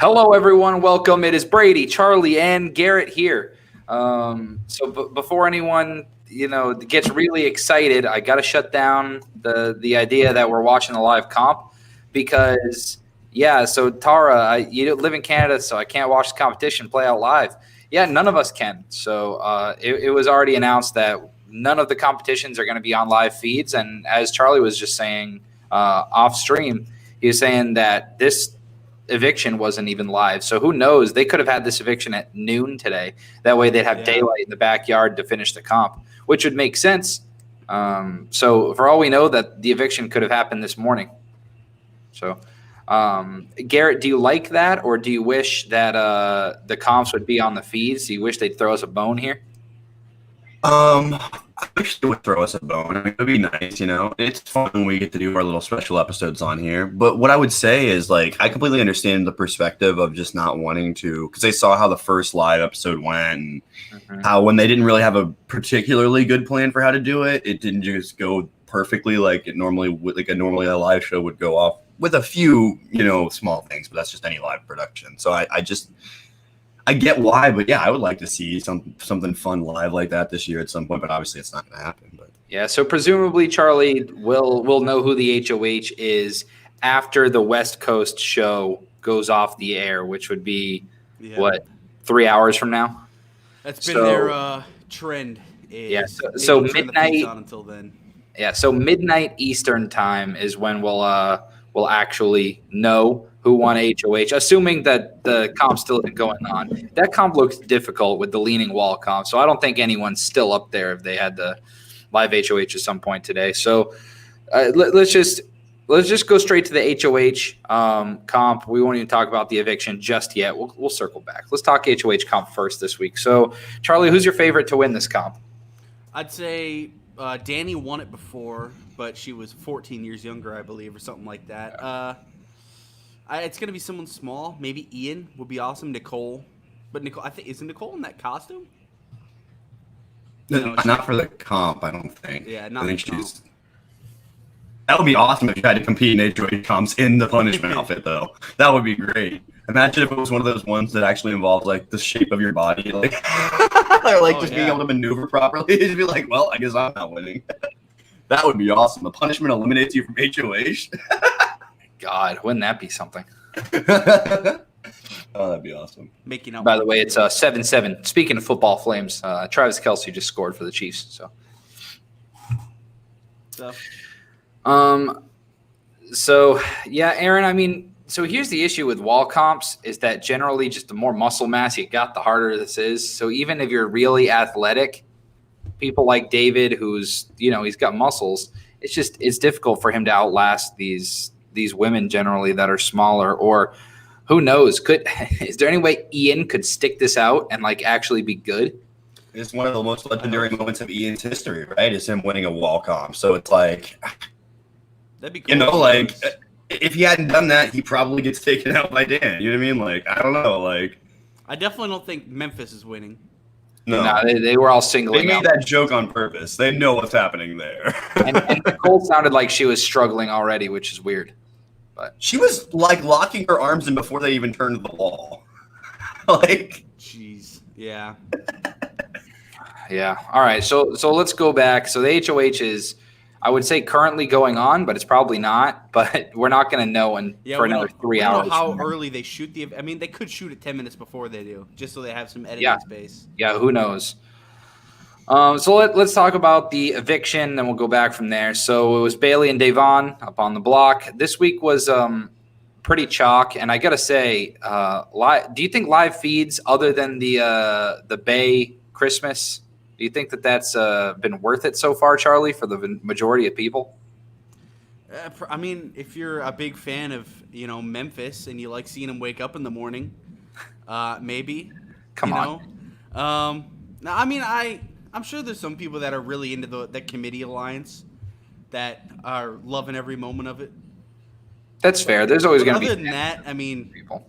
Hello, everyone. Welcome. It is Brady, Charlie, and Garrett here. Before anyone, gets really excited, I got to shut down the idea that we're watching the live comp because, yeah. So Tara, you live in Canada, so I can't watch the competition play out live. Yeah, none of us can. So it was already announced that none of the competitions are going to be on live feeds. And as Charlie was just saying off stream, he was saying that this eviction wasn't even live. So who knows? They could have had this eviction at noon today. That way they'd have daylight in the backyard to finish the comp, which would make sense. So for all we know, that the eviction could have happened this morning. So, Garrett, do you like that, or do you wish that the comps would be on the feeds? Do you wish they'd throw us a bone here? I wish they would throw us a bone. I mean, it would be nice, It's fun when we get to do our little special episodes on here. But what I would say is, I completely understand the perspective of just not wanting to, because they saw how the first live episode went, and how when they didn't really have a particularly good plan for how to do it, it didn't just go perfectly like it normally would, like normally a live show would go off with a few, small things. But that's just any live production. So I get why, but yeah, I would like to see something fun live like that this year at some point, but obviously it's not going to happen. But yeah, so presumably Charlie will know who the HOH is after the West Coast show goes off the air, which would be 3 hours from now. That's been their trend. So midnight until then. Yeah, so midnight Eastern time is when we'll actually know who won HOH, assuming that the comp still isn't going on. That comp looks difficult with the leaning wall comp, so I don't think anyone's still up there if they had the live HOH at some point today. So let's just go straight to the HOH comp. We won't even talk about the eviction just yet. We'll circle back. Let's talk HOH comp first this week. So, Charlie, who's your favorite to win this comp? I'd say Danny won it before, but she was 14 years younger, I believe, or something like that. It's going to be someone small. Maybe Ian would be awesome. Nicole. But Nicole, I think, isn't Nicole in that costume? No, not for the comp, I don't think. Yeah, not I think the comp. That would be awesome if you had to compete in HOH comps in the punishment outfit, though. That would be great. Imagine if it was one of those ones that actually involves, the shape of your body. Or, being able to maneuver properly. You'd be like, well, I guess I'm not winning. That would be awesome. The punishment eliminates you from HOH. God, wouldn't that be something? Oh, that'd be awesome. Making out. By the way, it's 7-7. Speaking of football flames, Travis Kelce just scored for the Chiefs. So yeah, Aaron. I mean, so here's the issue with wall comps is that generally, just the more muscle mass you got, the harder this is. So even if you're really athletic, people like David, who's he's got muscles, it's difficult for him to outlast these women generally that are smaller. Or who knows, is there any way Ian could stick this out and actually be good? It's one of the most legendary moments of Ian's history, right? Is him winning a wall comp. So it's that'd be cool. If he hadn't done that, he probably gets taken out by Dan. You know what I mean? I don't know. I definitely don't think Memphis is winning. No, they were all singling. They made that joke on purpose. They know what's happening there. and Nicole sounded like she was struggling already, which is weird. But she was locking her arms in before they even turned to the wall. Jeez, yeah. Yeah. All right. So let's go back. So the HOH is, I would say, currently going on, but it's probably not. But we're not going to know for another 3 hours. Know how early they shoot I mean, they could shoot it 10 minutes before they do, just so they have some editing space. Yeah. Who knows? So let's talk about the eviction, and we'll go back from there. So it was Bailey and Davon up on the block. This week was pretty chalk, and I gotta say, do you think live feeds other than the Bay Christmas? Do you think that's been worth it so far, Charlie, for the majority of people? I mean, if you're a big fan of Memphis and you like seeing them wake up in the morning, maybe. Come on. No, I mean I'm sure there's some people that are really into the committee alliance that are loving every moment of it. That's fair. There's always going to be. Other than that, I mean, people.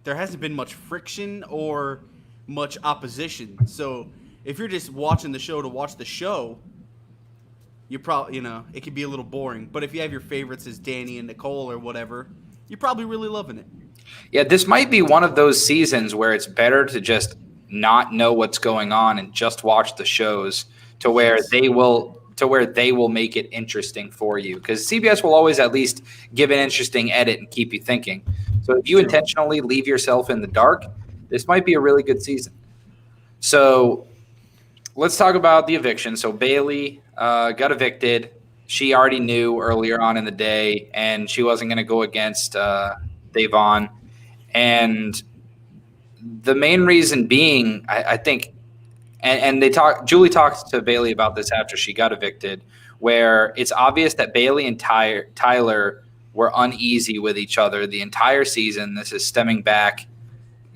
There hasn't been much friction or much opposition. So if you're just watching the show to watch the show, you probably, it could be a little boring. But if you have your favorites as Danny and Nicole or whatever, you're probably really loving it. Yeah, this might be one of those seasons where it's better to just not know what's going on and just watch the shows to where they will make it interesting for you, because CBS will always at least give an interesting edit and keep you thinking. So if you intentionally leave yourself in the dark, this might be a really good season. So let's talk about the eviction. So Bailey got evicted. She already knew earlier on in the day, and she wasn't going to go against Davon. And the main reason being, I think, and Julie talked to Bailey about this after she got evicted, where it's obvious that Bailey and Tyler were uneasy with each other the entire season. This is stemming back,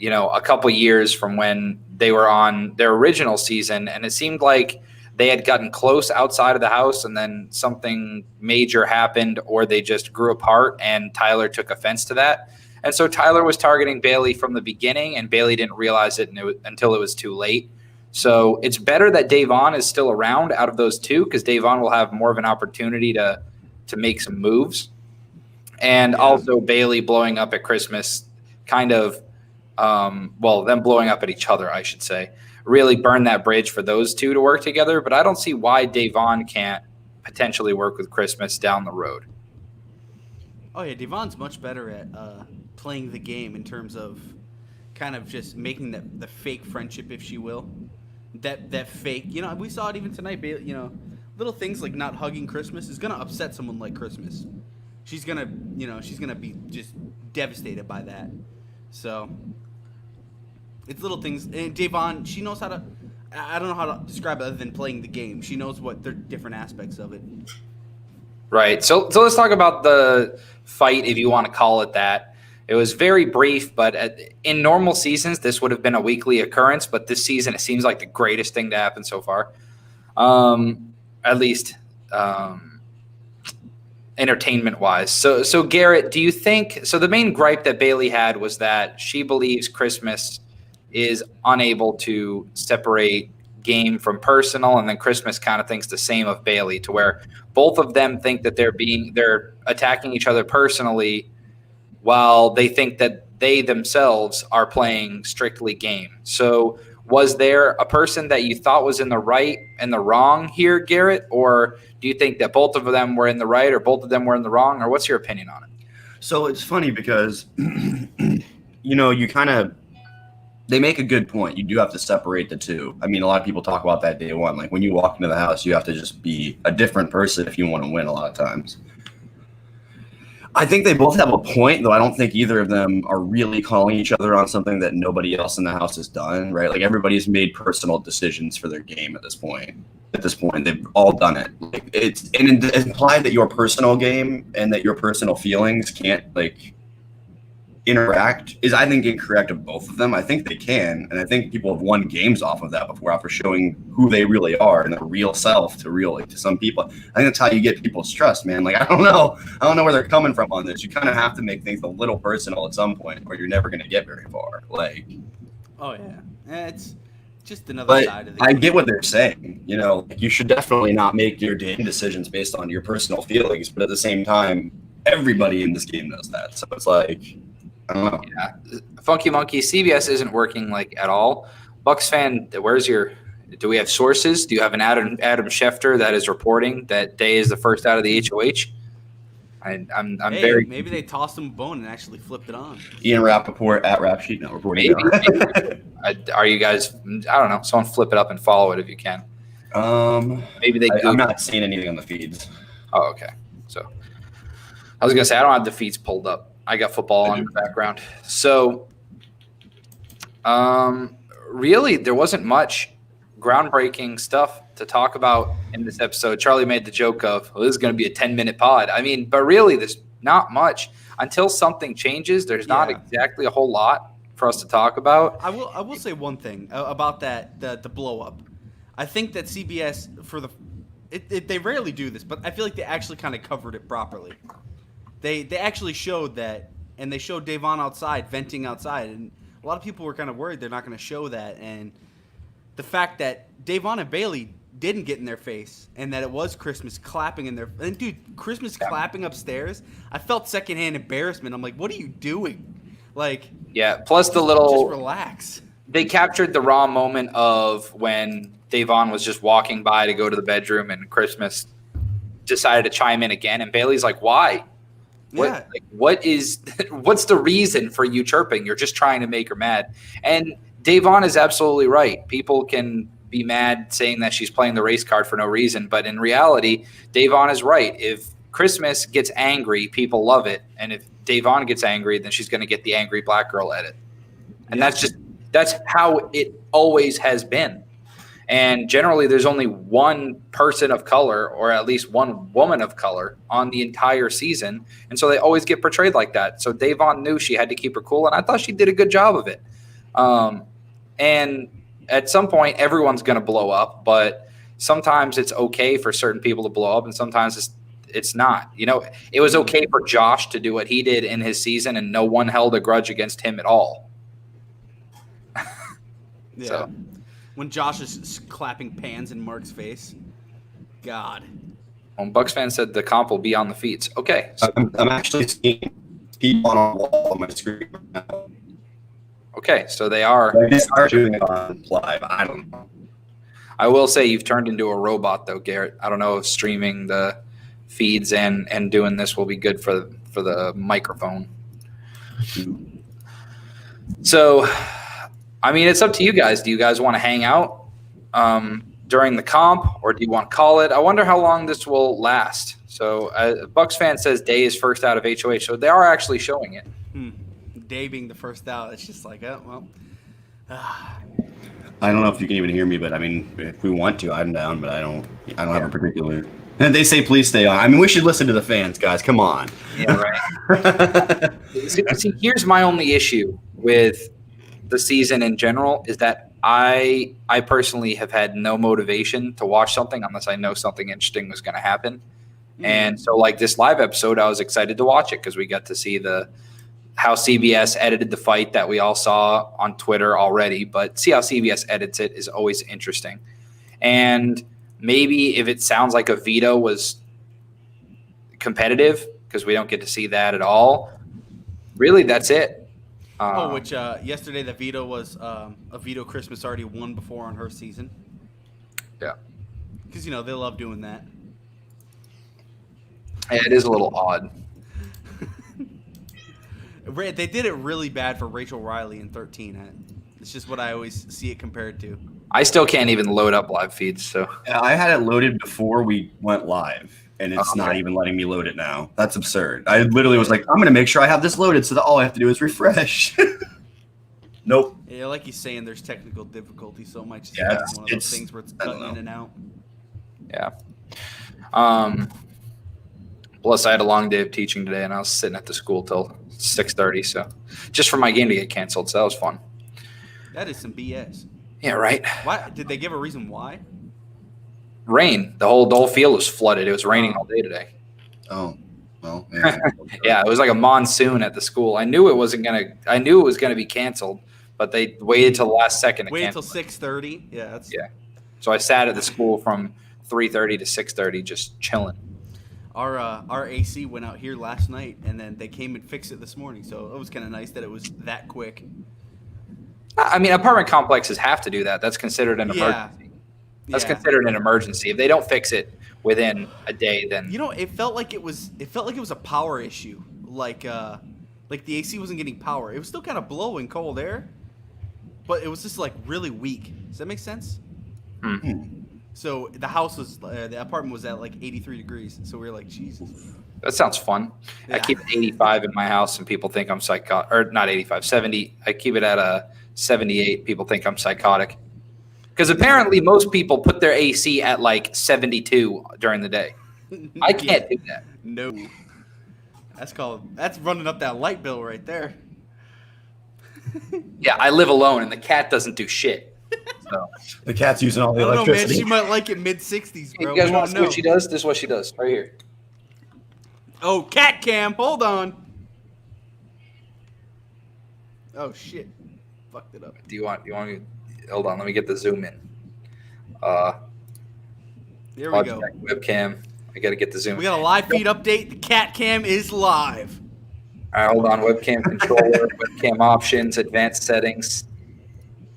a couple years from when they were on their original season, and it seemed like they had gotten close outside of the house, and then something major happened, or they just grew apart, and Tyler took offense to that. And so Tyler was targeting Bailey from the beginning, and Bailey didn't realize it until it was too late. So it's better that Davon is still around out of those two, because Davon will have more of an opportunity to make some moves. And also Bailey blowing up at Christmas kind of them blowing up at each other, I should say, really burn that bridge for those two to work together. But I don't see why Davon can't potentially work with Christmas down the road. Oh, yeah, Devon's much better at playing the game in terms of kind of just making the fake friendship, if she will. That fake, we saw it even tonight, little things like not hugging Christmas is going to upset someone like Christmas. She's going to be just devastated by that. So it's little things. And Davon, she knows how to, I don't know how to describe it other than playing the game. She knows what the different aspects of it. Right. So let's talk about the fight, if you want to call it that. It was very brief, but in normal seasons, this would have been a weekly occurrence. But this season, it seems like the greatest thing to happen so far, at least entertainment-wise. So Garrett, do you think – so the main gripe that Bailey had was that she believes Christmas is unable to separate game from personal, and then Christmas kind of thinks the same of Bailey, to where both of them think that they're attacking each other personally, while they think that they themselves are playing strictly game. So was there a person that you thought was in the right and the wrong here, Garrett? Or do you think that both of them were in the right or both of them were in the wrong? Or what's your opinion on it? So it's funny because, they make a good point. You do have to separate the two. I mean, a lot of people talk about that day one. Like when you walk into the house, you have to just be a different person if you want to win a lot of times. I think they both have a point, though I don't think either of them are really calling each other on something that nobody else in the house has done, right? Like everybody's made personal decisions for their game at this point. They've all done it. Like it's implied that your personal game and that your personal feelings can't interact is, I think, incorrect of both of them. I think they can, and I think people have won games off of that before after showing who they really are and their real self to some people. I think that's how you get people's trust, man. Like I don't know where they're coming from on this. You kind of have to make things a little personal at some point, or you're never going to get very far. Oh yeah, it's just another side of the game. I get what they're saying. You should definitely not make your game decisions based on your personal feelings, but at the same time, everybody in this game knows that. So it's like, I don't know. Yeah, Funky Monkey, CBS isn't working at all. Bucks fan, do we have sources? Do you have an Adam Schefter that is reporting that Day is the first out of the HOH? Maybe they tossed him a bone and actually flipped it on. Ian Rappaport at Rap Sheet now reporting. Maybe. Are you guys? I don't know. Someone flip it up and follow it if you can. Maybe they. I'm not seeing anything on the feeds. Oh, okay. So I was gonna say I don't have the feeds pulled up. I got football on in the background. So, really, there wasn't much groundbreaking stuff to talk about in this episode. Charlie made the joke of, well, this is going to be a 10-minute pod. I mean, but really, there's not much. Until something changes, there's not exactly a whole lot for us to talk about. I will say one thing about that, the blow up. I think that CBS, they rarely do this, but I feel like they actually kind of covered it properly. They actually showed that, and they showed Davon outside, venting outside, and a lot of people were kind of worried they're not going to show that. And the fact that Davon and Bailey didn't get in their face, and that it was Christmas clapping in their – and, dude, Christmas clapping upstairs, I felt secondhand embarrassment. I'm like, what are you doing? Like, Yeah. Plus the just little relax. they captured the raw moment of when Davon was just walking by to go to the bedroom, and Christmas decided to chime in again, and Bailey's like, "Why? Yeah. What's the reason for you chirping? You're just trying to make her mad." And Davon is absolutely right. People can be mad saying that she's playing the race card for no reason, but in reality, Davon is right. If Christmas gets angry, people love it, and if Davon gets angry, then she's going to get the angry black girl edit. And Yeah. that's how it always has been. And generally, there's only one person of color, or at least one woman of color, on the entire season. And so they always get portrayed like that. So Davon knew she had to keep her cool, and I thought she did a good job of it. And at some point, everyone's going to blow up, but sometimes it's okay for certain people to blow up, and sometimes it's not. You know, it was okay for Josh to do what he did in his season, and no one held a grudge against him at all. Yeah. So. When Josh is clapping pans in Mark's face. God. Bucks fan said the comp will be on the feeds. Okay. So, I'm actually seeing people on a wall on my screen right now. okay, so they are. They are doing it on live. I don't know. I will say you've turned into a robot, though, Garrett. I don't know if streaming the feeds and doing this will be good for the microphone. So, I mean, it's up to you guys. Do you guys want to hang out during the comp, or do you want to call it? I wonder how long this will last. So, Bucks fan says Day is first out of HOH, so they are actually showing it. Day being the first out, it's just like, oh, well. I don't know if you can even hear me, but I mean, if we want to, I'm down, but I don't have a particular. And they say please stay on. I mean, we should listen to the fans, guys. Come on. Yeah, right. See, here's my only issue with the season in general is that I personally have had no motivation to watch something unless I know something interesting was going to happen. And so, like this live episode, I was excited to watch it because we got to see how CBS edited the fight that we all saw on Twitter already. But see how CBS edits it is always interesting. And maybe if it sounds like a veto was competitive, because we don't get to see that at all, really, that's it. Which yesterday the veto was a veto Christmas already won before on her season. Yeah. Because, they love doing that. Yeah, it is a little odd. They did it really bad for Rachel Riley in 13. It's just what I always see it compared to. I still can't even load up live feeds. So Yeah, I had it loaded before we went live, and it's not even letting me load it now. That's absurd. I literally was like, I'm going to make sure I have this loaded so that all I have to do is refresh. Nope. Yeah, like he's saying, there's technical difficulty, so it might just Yeah, be one of those things where it's cutting in and out. Yeah. Plus, I had a long day of teaching today, and I was sitting at the school till 6:30. So, just for my game to get canceled, so that was fun. That is some BS. Yeah, right. Why did they give a reason why? Rain. The whole field was flooded. It was raining all day today. Oh, well. Yeah. Yeah, it was like a monsoon at the school. I knew it was gonna be canceled, but they waited till the last second to Waited till cancel. 6:30. Yeah, Yeah. So I sat at the school from 3:30 to 6:30, just chilling. Our AC went out here last night, and then they came and fixed it this morning. So it was kind of nice that it was that quick. I mean, apartment complexes have to do that. That's considered an emergency. That's considered an emergency. If they don't fix it within a day, then it felt like it was a power issue. Like the AC wasn't getting power. It was still kind of blowing cold air, but it was just like really weak. Does that make sense? Hmm. So the house was the apartment was at like 83 degrees. So we were like, Jesus. That sounds fun. Yeah. I keep it 85 in my house, and people think I'm psychotic. Or not 85, 70. I keep it at a 78. People think I'm psychotic. Because apparently most people put their AC at like 72 during the day. I can't do that. No. That's running up that light bill right there. Yeah, I live alone, and the cat doesn't do shit. So. The cat's using all the I don't know, man. electricity. She might like it mid-60s, Hey, bro. you guys We want to don't see what know. she does? This is what she does right here. Oh, cat cam. Hold on. Oh, shit. Fucked it up. Do you want me? Hold on, let me get the zoom in. There we go. Webcam. I got to get the zoom. We got a live feed update. The cat cam is live. All right, hold on. Webcam controller, webcam options, advanced settings.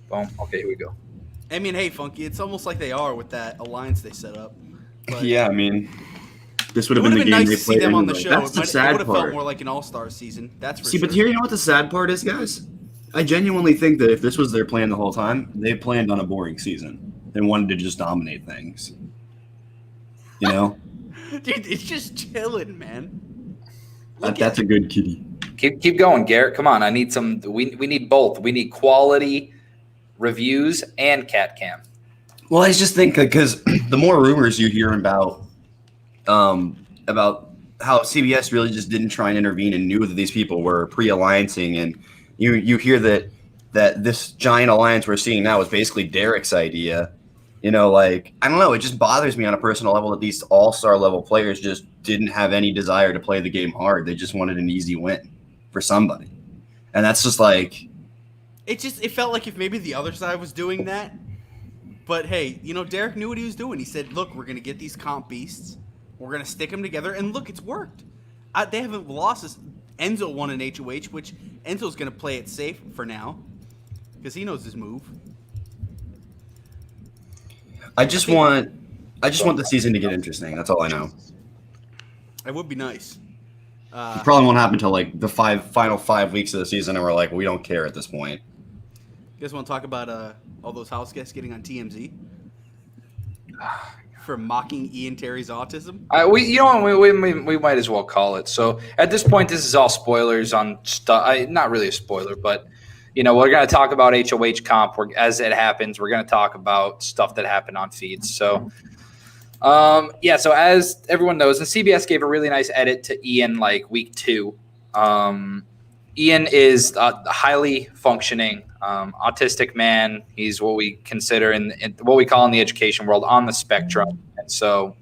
Boom. Okay, here we go. I mean, hey, Funky, it's almost like they are with that alliance they set up. But Yeah, I mean, this would it have would been have the been game nice they to see played them on the anyway. show. That's It the would sad have felt part. more like an All-Star season. That's for See, sure. but here, you know what the sad part is, guys? I genuinely think that if this was their plan the whole time, they planned on a boring season. They wanted to just dominate things. You know? Dude, it's just chilling, man. Look That's at a good kitty. Keep going, Garrett. Come on. I need some. We need both. We need quality reviews and cat cam. Well, I just think because the more rumors you hear about how CBS really just didn't try and intervene and knew that these people were pre-alliancing, and you hear that this giant alliance we're seeing now is basically Derek's idea. You know, like, I don't know, it just bothers me on a personal level that these all-star level players just didn't have any desire to play the game hard. They just wanted an easy win for somebody. And that's just like, it felt like if maybe the other side was doing that. But hey, Derek knew what he was doing. He said, "Look, we're gonna get these comp beasts. We're gonna stick them together, and look, it's worked. They haven't lost this. Enzo won an HOH, which Enzo's gonna play it safe for now because he knows his move. I just want the season to get interesting. That's all I know. It would be nice. It probably won't happen until like the final 5 weeks of the season, and we're like, we don't care at this point. You guys want to talk about all those house guests getting on TMZ for mocking Ian Terry's autism? We might as well call it. So at this point, this is all spoilers on stuff. Not really a spoiler, but we're going to talk about HOH comp. As it happens, we're going to talk about stuff that happened on feeds. So, so as everyone knows, and CBS gave a really nice edit to Ian like week 2. Ian is a highly functioning autistic man. He's what we consider in what we call in the education world on the spectrum. And so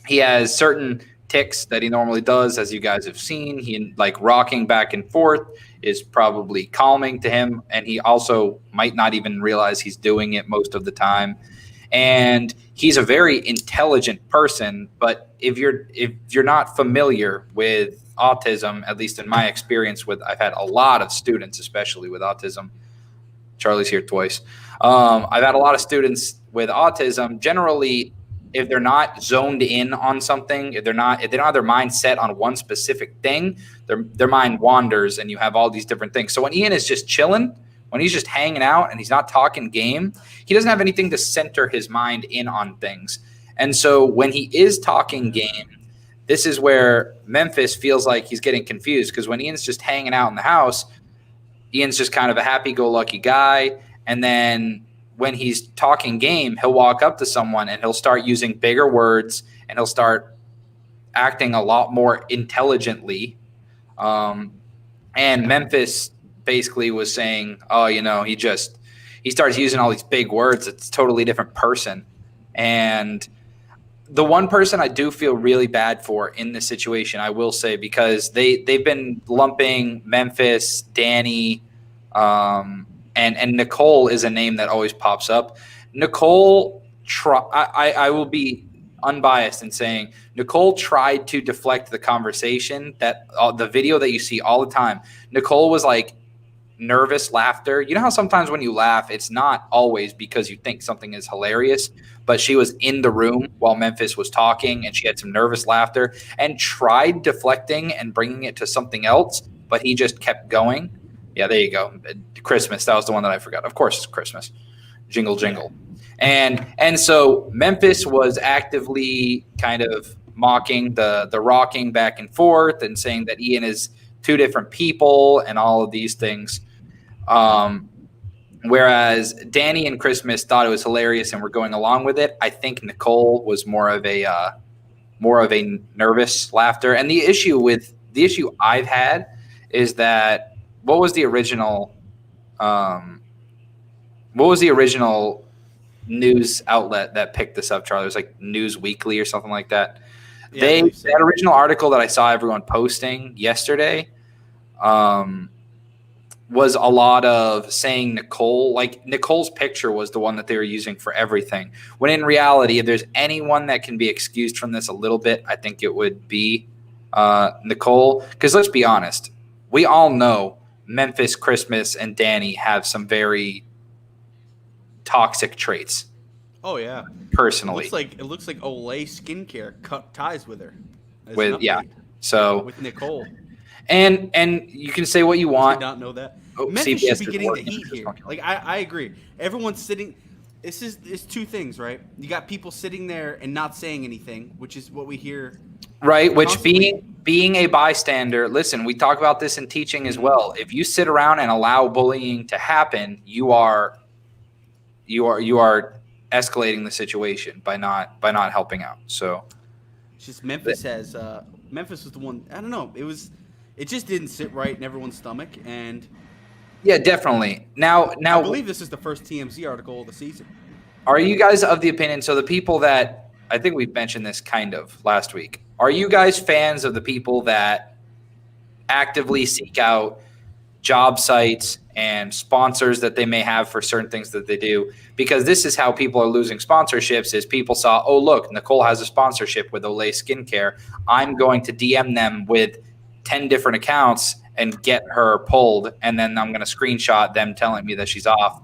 he has certain tics that he normally does, as you guys have seen. He like rocking back and forth is probably calming to him. And he also might not even realize he's doing it most of the time. And he's a very intelligent person, but if you're not familiar with autism, at least in my experience I've had a lot of students, especially with autism. Charlie's here twice. I've had a lot of students with autism. Generally, if they're not zoned in on something, if they don't have their mind set on one specific thing, their mind wanders, and you have all these different things. So when Ian is just chilling, when he's just hanging out and he's not talking game, he doesn't have anything to center his mind in on things. And so when he is talking game, this is where Memphis feels like he's getting confused, because when Ian's just hanging out in the house, Ian's just kind of a happy-go-lucky guy. And then when he's talking game, he'll walk up to someone and he'll start using bigger words and he'll start acting a lot more intelligently. And Memphis basically was saying, he starts using all these big words. It's a totally different person. And the one person I do feel really bad for in this situation, I will say, because they've been lumping Memphis, Danny, and Nicole is a name that always pops up. Nicole, I will be unbiased in saying Nicole tried to deflect the conversation. That the video that you see all the time, Nicole was like nervous laughter. You know how sometimes when you laugh, it's not always because you think something is hilarious, but she was in the room while Memphis was talking and she had some nervous laughter and tried deflecting and bringing it to something else, but he just kept going. Yeah, there you go. Christmas. That was the one that I forgot. Of course, it's Christmas. Jingle, jingle. And so Memphis was actively kind of mocking the rocking back and forth and saying that Ian is two different people and all of these things. Whereas Danny and Christmas thought it was hilarious and were going along with it. I think Nicole was more of a nervous laughter. And the issue I've had is that what was the original news outlet that picked this up, Charlie? It was like News Weekly or something like that. Yeah, that original article that I saw everyone posting yesterday was a lot of saying Nicole, like Nicole's picture was the one that they were using for everything. When in reality, if there's anyone that can be excused from this a little bit, I think it would be Nicole, because let's be honest, we all know Memphis, Christmas, and Danny have some very toxic traits. Oh yeah. Personally, It looks like Olay Skincare cut ties with her. So with Nicole. And you can say what you want. Did not know that. Oh, Memphis CBS should be is getting the working. heat here. Like I agree. Everyone's sitting. It's two things, right? You got people sitting there and not saying anything, which is what we hear. Right, which constantly. being a bystander. Listen, we talk about this in teaching as well. If you sit around and allow bullying to happen, you are escalating the situation by not helping out. So It's just Memphis Memphis was the one. I don't know. It just didn't sit right in everyone's stomach, and yeah, definitely. Now, I believe this is the first TMZ article of the season. Are you guys of the opinion? So the people that I think we mentioned this kind of last week. Are you guys fans of the people that actively seek out job sites and sponsors that they may have for certain things that they do? Because this is how people are losing sponsorships is people saw, oh, look, Nicole has a sponsorship with Olay Skincare. I'm going to DM them with 10 different accounts and get her pulled. And then I'm going to screenshot them telling me that she's off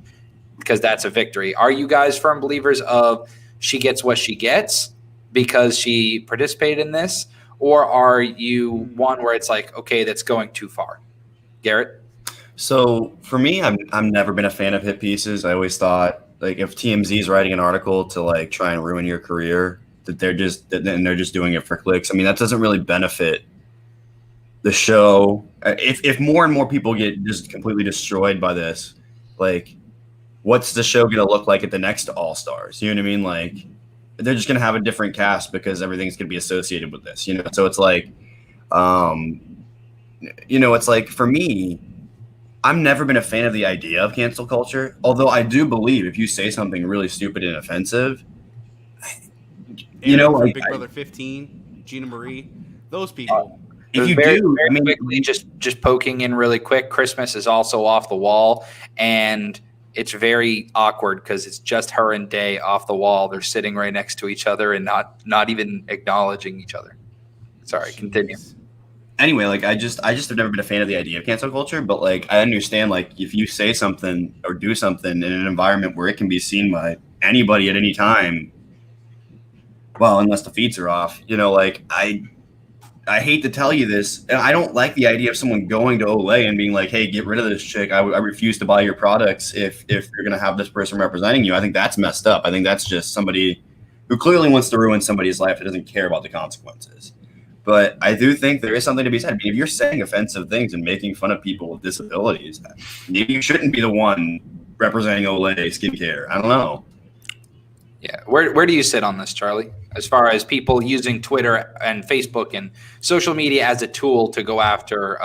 because that's a victory. Are you guys firm believers of she gets what she gets because she participated in this? Or are you one where it's like, okay, that's going too far? Garrett? So for me, I'm never been a fan of hit pieces. I always thought like if TMZ is writing an article to like try and ruin your career, that they're just doing it for clicks. I mean, that doesn't really benefit the show. If more and more people get just completely destroyed by this, like what's the show going to look like at the next All Stars? You know what I mean? Like they're just going to have a different cast because everything's going to be associated with this, you know? So it's like, it's like for me, I've never been a fan of the idea of cancel culture, although I do believe if you say something really stupid and offensive, Big Brother 15, Gina Marie, those people. If you very do, quickly, just poking in really quick, Christmas is also off the wall, and it's very awkward because it's just her and Day off the wall. They're sitting right next to each other and not even acknowledging each other. Sorry, continue. Anyway, like I just have never been a fan of the idea of cancel culture, but like I understand like if you say something or do something in an environment where it can be seen by anybody at any time, well, unless the feeds are off, like I hate to tell you this, and I don't like the idea of someone going to Olay and being like, hey, get rid of this chick. I refuse to buy your products if you're gonna have this person representing you. I think that's messed up. I think that's just somebody who clearly wants to ruin somebody's life that doesn't care about the consequences. But I do think there is something to be said. I mean, if you're saying offensive things and making fun of people with disabilities, maybe you shouldn't be the one representing Olay Skincare. I don't know. Yeah. Where do you sit on this, Charlie? As far as people using Twitter and Facebook and social media as a tool to go after,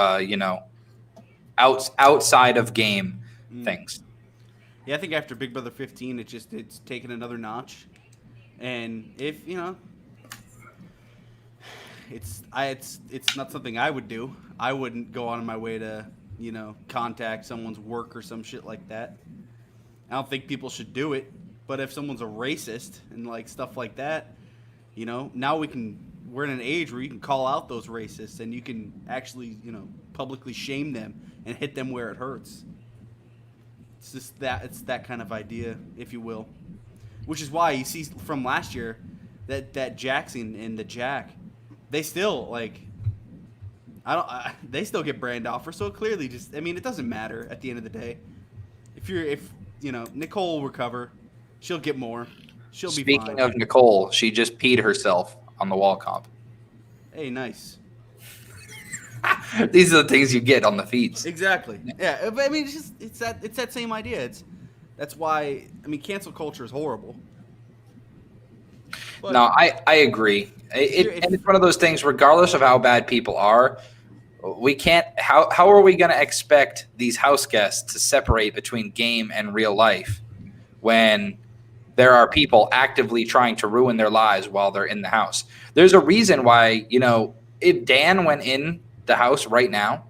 outside of game things. Yeah, I think after Big Brother 15, it's taken another notch. And if, it's not something I would do. I wouldn't go on my way to, contact someone's work or some shit like that. I don't think people should do it. But if someone's a racist and like stuff like that, now we're in an age where you can call out those racists and you can actually, publicly shame them and hit them where it hurts. It's that kind of idea, if you will. Which is why you see from last year that Jackson and the Jack, they still they still get brand offers. So clearly it doesn't matter at the end of the day. If Nicole will recover, she'll get more. She'll be fine. Speaking of Nicole, she just peed herself on the wall comp. Hey, nice. These are the things you get on the feeds. Exactly. Yeah, but it's that same idea. That's why cancel culture is horrible. But no, I agree. And it's one of those things, regardless of how bad people are, we can't. How are we going to expect these house guests to separate between game and real life when there are people actively trying to ruin their lives while they're in the house? There's a reason why, if Dan went in the house right now,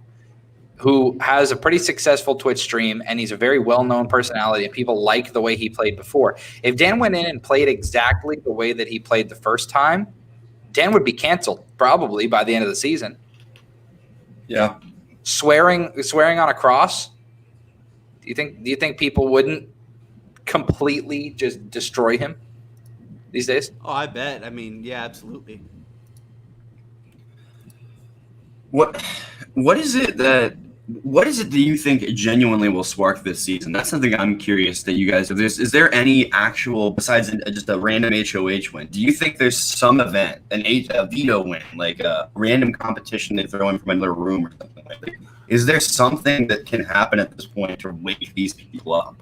who has a pretty successful Twitch stream, and he's a very well-known personality, and people like the way he played before. If Dan went in and played exactly the way that he played the first time, Dan would be canceled probably by the end of the season. Yeah. Swearing on a cross. Do you think people wouldn't completely just destroy him these days? Oh, I bet. I mean, yeah, absolutely. What is it that you think genuinely will spark this season? That's something I'm curious that you guys have. Is there any actual, besides just a random HOH win? Do you think there's some event, a veto win, like a random competition they throw in from another room or something like that? Is there something that can happen at this point to wake these people up?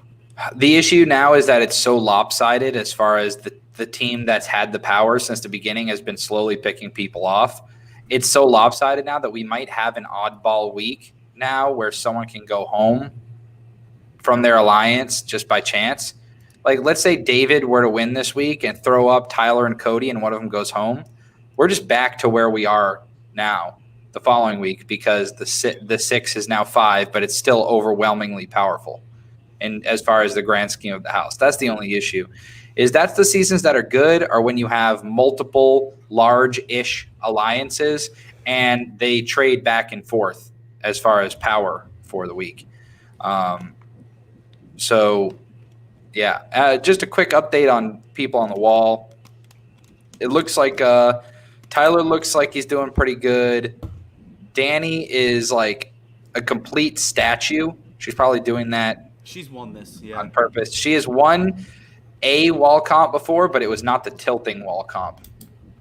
The issue now is that it's so lopsided as far as the team that's had the power since the beginning has been slowly picking people off. It's so lopsided now that we might have an oddball week now where someone can go home from their alliance just by chance. Like, let's say David were to win this week and throw up Tyler and Cody and one of them goes home. We're just back to where we are now the following week because the 6 is now 5, but it's still overwhelmingly powerful. And as far as the grand scheme of the house, that's the only issue. Is that's the seasons that are good are when you have multiple large-ish alliances and they trade back and forth as far as power for the week. Just a quick update on people on the wall. It looks like Tyler looks like he's doing pretty good. Danny is like a complete statue. She's probably doing that. She's won this, yeah, on purpose. She has won a wall comp before, but it was not the tilting wall comp.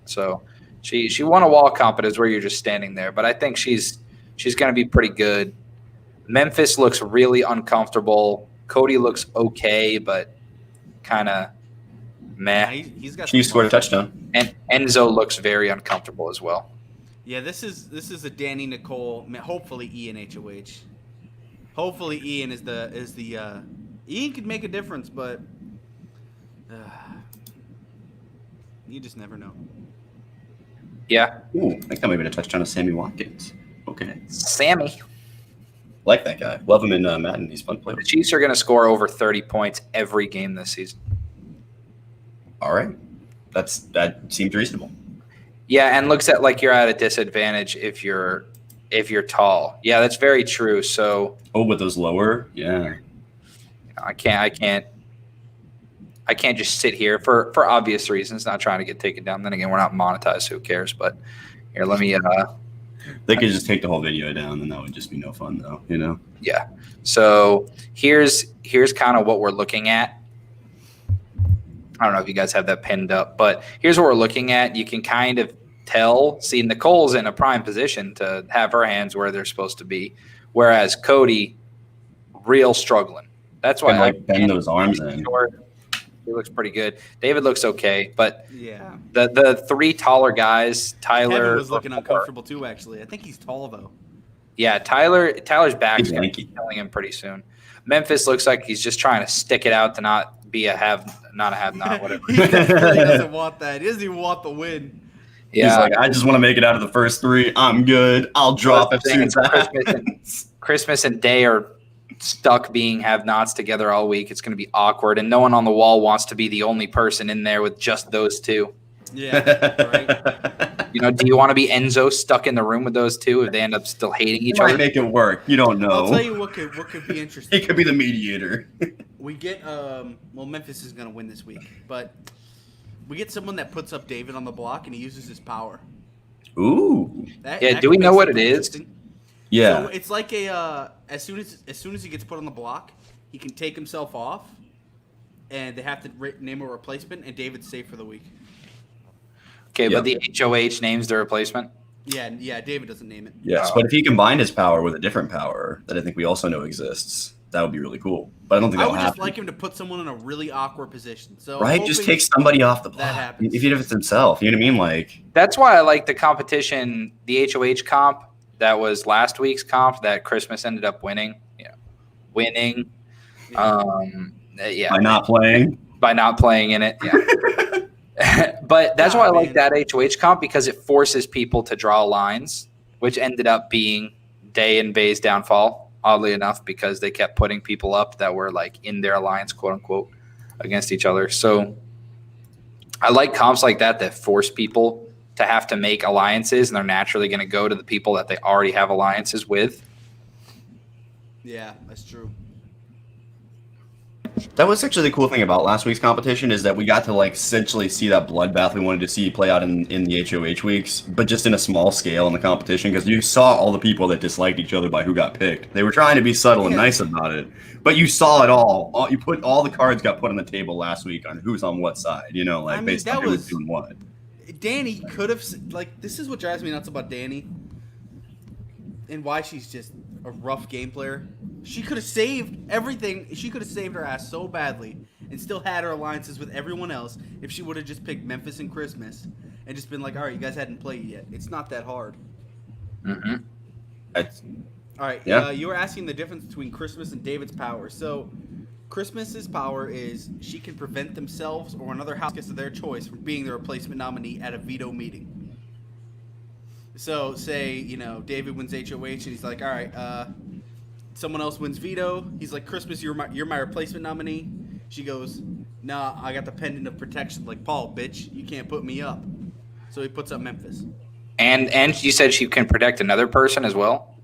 So she won a wall comp, but it's where you're just standing there. But I think she's going to be pretty good. Memphis looks really uncomfortable. Cody looks okay, but kind of meh. Yeah, he's got. She scored a touchdown. And Enzo looks very uncomfortable as well. Yeah, this is a Danny Nicole. Hopefully Ian HOH. Hopefully Ian is the Ian could make a difference, but you just never know. Yeah. Ooh, I think that might be a touchdown of Sammy Watkins. Okay. Sammy. Like that guy. Love him in Madden. He's fun to play The with. Chiefs are going to score over 30 points every game this season. All right. That seems reasonable. Yeah, and looks at like you're at a disadvantage if you're tall. Yeah, that's very true. So with those lower, yeah. I can't just sit here for obvious reasons, not trying to get taken down. Then again, we're not monetized, so who cares? But here, let me They could just take the whole video down, and that would just be no fun, though. You know? Yeah. So here's kind of what we're looking at. I don't know if you guys have that pinned up, but here's what we're looking at. You can kind of see Nicole's in a prime position to have her hands where they're supposed to be, whereas Cody, real struggling. That's why I bend those arms in. He looks pretty good. David looks okay, but yeah, the 3 taller guys, Tyler Kevin was looking uncomfortable too. Actually, I think he's tall though. Yeah, Tyler's back is lanky. killing him pretty soon. Memphis looks like he's just trying to stick it out to not be not whatever. He really doesn't want that. He doesn't even want the win. Yeah, He's like, I just want to make it out of the first 3. I'm good. I'll drop as soon as that Christmas and Day are stuck being have-nots together all week. It's going to be awkward, and no one on the wall wants to be the only person in there with just those 2. Yeah, right. You know, do you want to be Enzo stuck in the room with those 2 if they end up still hating each Might other? make it work. You don't know. I'll tell you what could be interesting. He could be the mediator. We get Memphis is going to win this week, but we get someone that puts up David on the block and he uses his power. Ooh. Yeah, do we know what it is? Yeah. So it's like as soon as he gets put on the block, he can take himself off, and they have to name a replacement, and David's safe for the week. Okay, Yep. but the HOH names the replacement? Yeah, David doesn't name it. Yes, but if he combined his power with a different power that I think we also know exists, that would be really cool. But I don't think I that'll would happen. just like him to put someone in a really awkward position. So Right? Just take somebody off the block. that happens. Even if it's himself. You know what I mean? Like, That's why I like the competition, the HOH comp that was last week's comp that Christmas ended up winning. Yeah, winning. Yeah. by not playing. By not playing in it. Yeah. But that's why I like that HOH comp because it forces people to draw lines, which ended up being Day and Bay's downfall, oddly enough, because they kept putting people up that were like in their alliance, quote unquote, against each other. So I like comps like that force people to have to make alliances, and they're naturally going to go to the people that they already have alliances with. Yeah, that's true. That was actually the cool thing about last week's competition is that we got to like essentially see that bloodbath we wanted to see play out in the HOH weeks, but just in a small scale in the competition because you saw all the people that disliked each other by who got picked. They were trying to be subtle and nice about it, but you saw it all. All the cards got put on the table last week on who's on what side, like based on who was doing what. Danny could have this is what drives me nuts about Danny and why she's just a rough game player. She could have saved everything. She could have saved her ass so badly and still had her alliances with everyone else if she would have just picked Memphis and Christmas and just been like, all right, you guys hadn't played yet. It's not that hard. Mm-hmm. All right. Yeah. You were asking the difference between Christmas and David's power. So Christmas's power is she can prevent themselves or another house guest of their choice from being the replacement nominee at a veto meeting. So say, David wins HOH and he's like, all right, someone else wins veto. He's like, Christmas, you're my replacement nominee. She goes, nah, I got the pendant of protection. Like, Paul, bitch, you can't put me up. So he puts up Memphis. And you said she can protect another person as well?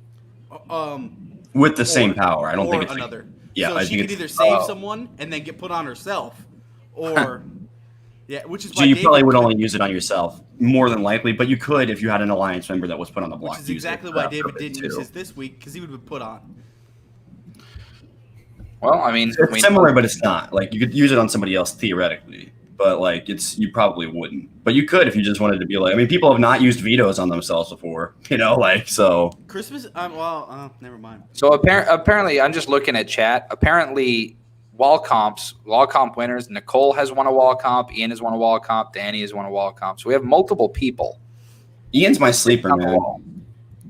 With the same power. I don't think it's another. Yeah, so I she think could it's, either save someone and then get put on herself, or which is why so you David probably would only use it on yourself more than likely, but you could if you had an alliance member that was put on the block. Which is exactly why David didn't use his this week because he would have been put on. Well, I mean, it's similar, but it's not. Like you could use it on somebody else theoretically, but like you probably wouldn't. But you could if you just wanted to be like. I mean, people have not used vetoes on themselves before, so. Christmas. Never mind. So apparently, I'm just looking at chat. Apparently, wall comp winners. Nicole has won a wall comp. Ian has won a wall comp. Danny has won a wall comp. So we have multiple people. Ian's my sleeper, man.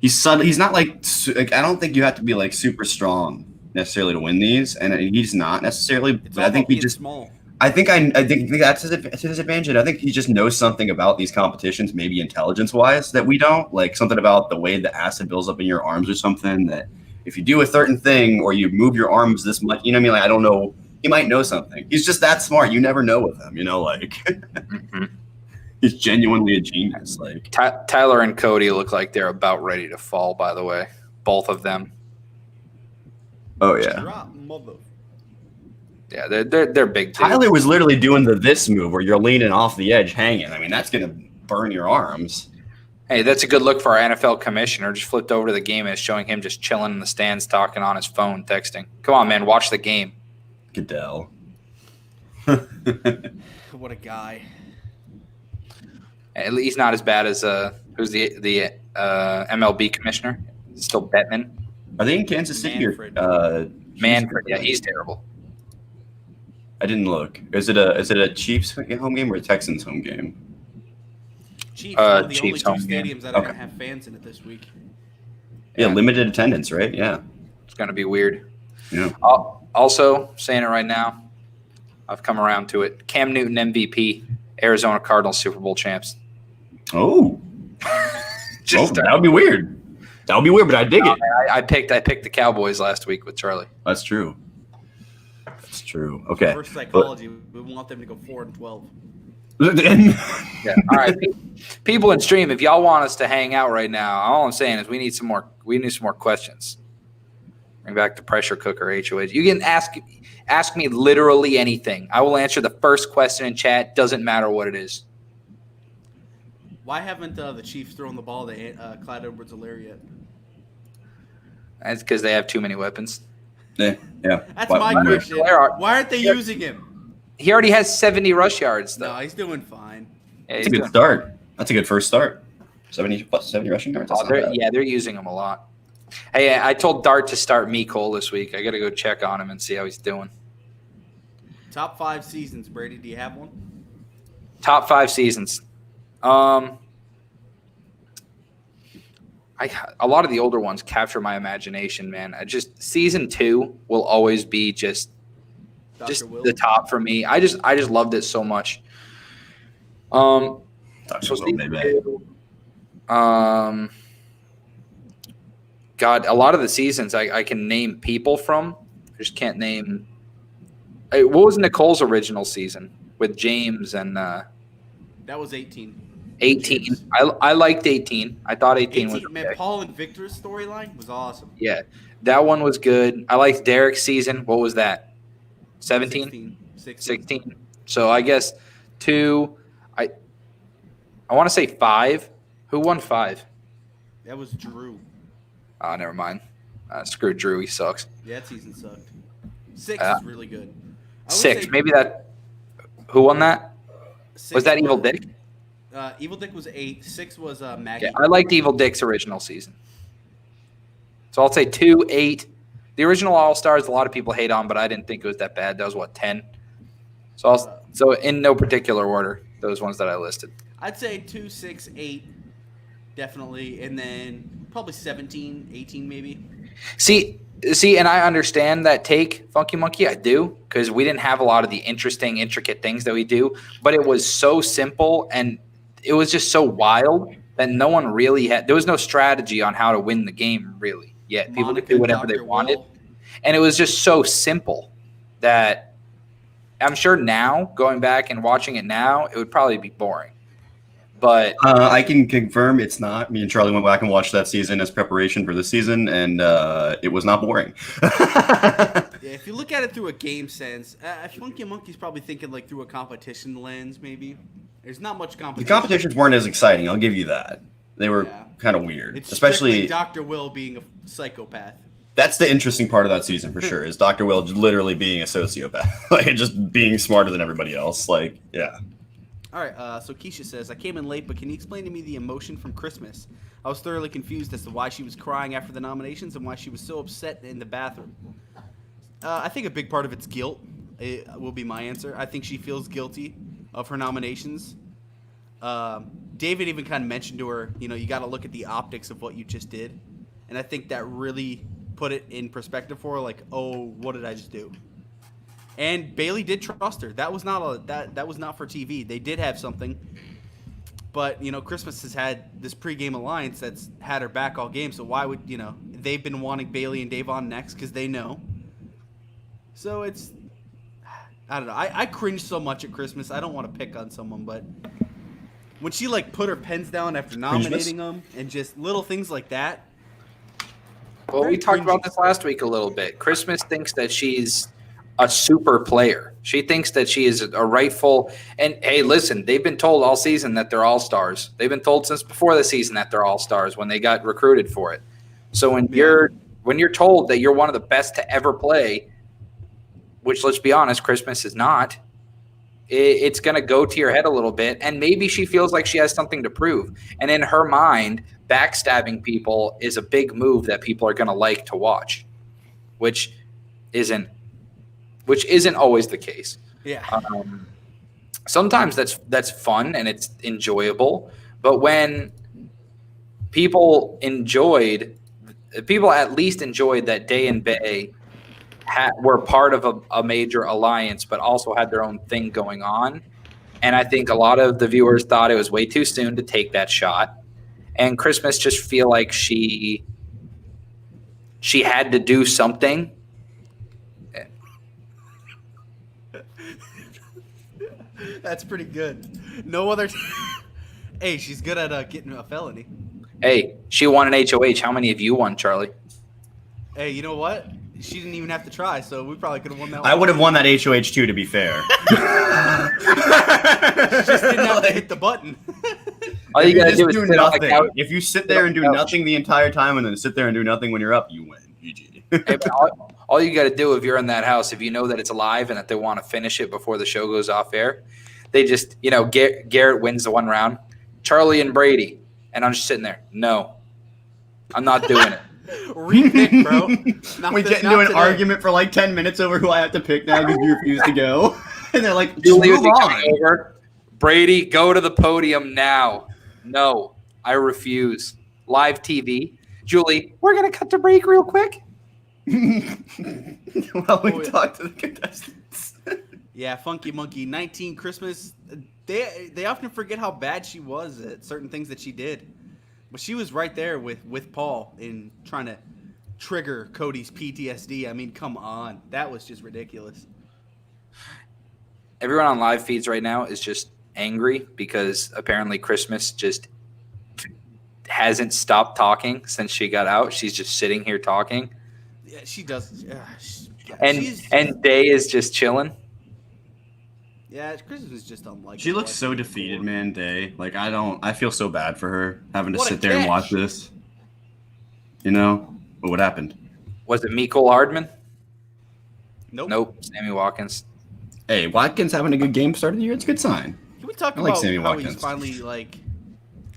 He's not like I don't think you have to be like super strong necessarily to win these, and he's not necessarily. But I think he just small. I think that's his advantage. And I think he just knows something about these competitions, maybe intelligence-wise, that we don't. Like something about the way the acid builds up in your arms or something that if you do a certain thing or you move your arms this much, what I mean? Like, I don't know. He might know something. He's just that smart. You never know with him, Mm-hmm. He's genuinely a genius. Like Tyler and Cody look like they're about ready to fall, by the way. Both of them. Oh, yeah. Drop, mother. Yeah, they're big too. Tyler was literally doing this move where you're leaning off the edge hanging. I mean, that's going to burn your arms. Hey, that's a good look for our NFL commissioner. Just flipped over to the game and it's showing him just chilling in the stands, talking on his phone, texting. Come on, man, watch the game. Goodell. What a guy. He's not as bad as who's the MLB commissioner? Still Bettman. Are they in Kansas City Manfred. or Manfred? Yeah, he's terrible. I didn't look. Is it a Chiefs home game or a Texans home game? Chiefs, one of the Chiefs only two home game. stadiums that are going to have fans in it this week. Yeah, limited attendance, right? Yeah. It's going to be weird. Yeah. Also, saying it right now, I've come around to it. Cam Newton MVP, Arizona Cardinals Super Bowl champs. Oh. That would be weird. That would be weird, but I dig it. I picked the Cowboys last week with Charlie. That's true. That's true. Okay. Reverse psychology. We want them to go 4-12. Yeah. All right, people in stream, if y'all want us to hang out right now, all I'm saying is we need some more questions. Bring back the pressure cooker HOH. You can ask me literally anything. I will answer the first question in chat. Doesn't matter what it is. Why haven't the Chiefs thrown the ball to Clyde Edwards-Helaire yet? That's because they have too many weapons. Yeah. That's my question. Why aren't they using him? He already has 70 rush yards, though. No, he's doing fine. Yeah, That's a good start. That's a good first start. 70 rushing yards. They're using him a lot. Hey, I told Dart to start Cole this week. I got to go check on him and see how he's doing. Top 5 seasons, Brady. Do you have one? Top 5 seasons. A lot of the older ones capture my imagination, man. Season 2 will always be just the top for me. I just loved it so much. So season 2, God, a lot of the seasons I can name people from. I just can't name. What was Nicole's original season with James and? That was 18. 18. Jibs. I liked 18. I thought 18 was Man, okay. Paul and Victor's storyline was awesome. Yeah, that one was good. I liked Derek's season. What was that? 17? 16. So I guess 2. I want to say 5. Who won 5? That was Drew. Oh, never mind. Screw Drew. He sucks. Yeah, that season sucked. 6 is really good. I would 6. say Maybe that. Who won that? 6 Was that Evil Dick? Evil Dick was 8. 6 was Maggie. Yeah, I liked Evil Dick's original season. So I'll say 2, 8. The original All Stars, a lot of people hate on, but I didn't think it was that bad. That was what, 10? So in no particular order, those ones that I listed. I'd say 2, 6, 8, definitely, and then probably 17, 18 maybe. See, and I understand that take, Funky Monkey. I do, because we didn't have a lot of the interesting, intricate things that we do, but it was so simple and it was just so wild that no one really had. There was no strategy on how to win the game, really. Yet people could do whatever they wanted, and it was just so simple that I'm sure now, going back and watching it now, it would probably be boring. But I can confirm it's not. Me and Charlie went back and watched that season as preparation for this season, and it was not boring. Yeah, if you look at it through a game sense, Funky Monkey's probably thinking like through a competition lens, maybe. There's not much competition. The competitions weren't as exciting. I'll give you that. They were kind of weird, it's especially Dr. Will being a psychopath. That's the interesting part of that season for sure. Is Dr. Will literally being a sociopath, like just being smarter than everybody else. Like, yeah. All right, so Keisha says, I came in late, but can you explain to me the emotion from Christmas? I was thoroughly confused as to why she was crying after the nominations and why she was so upset in the bathroom. I think a big part of it's guilt will be my answer. I think she feels guilty of her nominations. David even kind of mentioned to her, you got to look at the optics of what you just did. And I think that really put it in perspective for her, like, oh, what did I just do? And Bailey did trust her. That was not that was not for TV. They did have something, but Christmas has had this pregame alliance that's had her back all game. So why would they've been wanting Bailey and Dave on next because they know. So I don't know. I cringe so much at Christmas. I don't want to pick on someone, but when she put her pens down after nominating them and just little things like that. Well, we talked about this last week a little bit. Christmas thinks that she's a super player. She thinks that she is a rightful. And hey, listen, they've been told all season that they're all stars. They've been told since before the season that they're all stars when they got recruited for it. So when you're told that you're one of the best to ever play, which let's be honest, Christmas is not, it's going to go to your head a little bit. And maybe she feels like she has something to prove. And in her mind, backstabbing people is a big move that people are going to like to watch, which isn't always the case. Yeah. Sometimes that's fun and it's enjoyable, but when people at least enjoyed that Day and Bay were part of a major alliance, but also had their own thing going on. And I think a lot of the viewers thought it was way too soon to take that shot. And Christmas just feel like she had to do something. That's pretty good. No other. Hey, she's good at getting a felony. Hey, she won an HOH. How many of you won, Charlie? Hey, you know what? She didn't even have to try, so we probably could have won that one. I would have won that HOH too, to be fair. She just didn't have to hit the button. All you gotta do is do sit on the nothing. couch. If you sit there and do nothing the entire time and then sit there and do nothing when you're up, you win. GG. Hey, all you got to do if you're in that house, if you know that it's live and that they want to finish it before the show goes off air, they just, Garrett wins the one round. Charlie and Brady. And I'm just sitting there. No, I'm not doing it. Repick, bro. We get into an argument for like 10 minutes over who I have to pick now because you refuse to go. And they're like, Julie move was on. coming over. Brady, go to the podium now. No, I refuse. Live TV. Julie, we're going to cut to break real quick. While we talk to the contestants. Yeah, Funky Monkey, 19 Christmas. They often forget how bad she was at certain things that she did. But she was right there with Paul in trying to trigger Cody's PTSD. I mean, come on. That was just ridiculous. Everyone on live feeds right now is just angry because apparently Christmas just hasn't stopped talking since she got out. She's just sitting here talking. Yeah, she does. And Day is just chilling. Yeah, Christmas is just unlikable. She looks so defeated, man. Day, like I feel so bad for her having to What a sit there and watch catch. this. You know, but what happened? Was it Mecole Hardman? Nope. Nope. Sammy Watkins. Hey, Watkins having a good game start of the year. It's a good sign. Can we talk I like about Sammy how Watkins. he's finally like?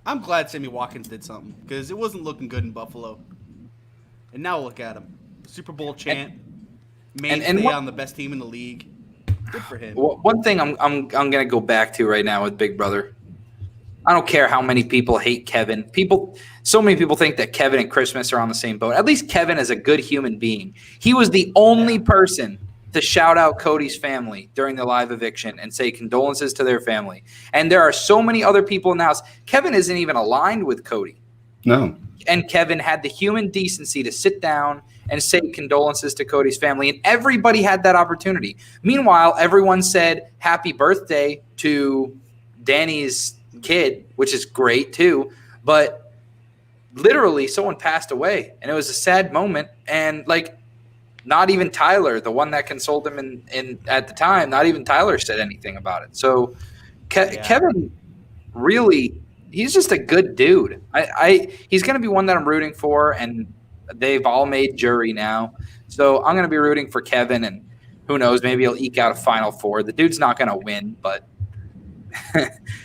I'm glad Sammy Watkins did something because it wasn't looking good in Buffalo, and now look at him, Super Bowl champ, mainstay on the best team in the league. Good for him. One thing I'm gonna go back to right now with Big Brother. I don't care how many people hate Kevin. So many people think that Kevin and Christmas are on the same boat. At least Kevin is a good human being. He was the only person to shout out Cody's family during the live eviction and say condolences to their family. And there are so many other people in the house. Kevin isn't even aligned with Cody. No. And Kevin had the human decency to sit down and say condolences to Cody's family. And everybody had that opportunity. Meanwhile, everyone said happy birthday to Danny's kid, which is great too. But literally someone passed away and it was a sad moment. And like, not even Tyler, the one that consoled him in at the time, not even Tyler said anything about it. So Kevin really, he's just a good dude. He's going to be one that I'm rooting for, and they've all made jury now. So I'm going to be rooting for Kevin, and who knows, maybe he'll eke out a Final Four. The dude's not going to win, but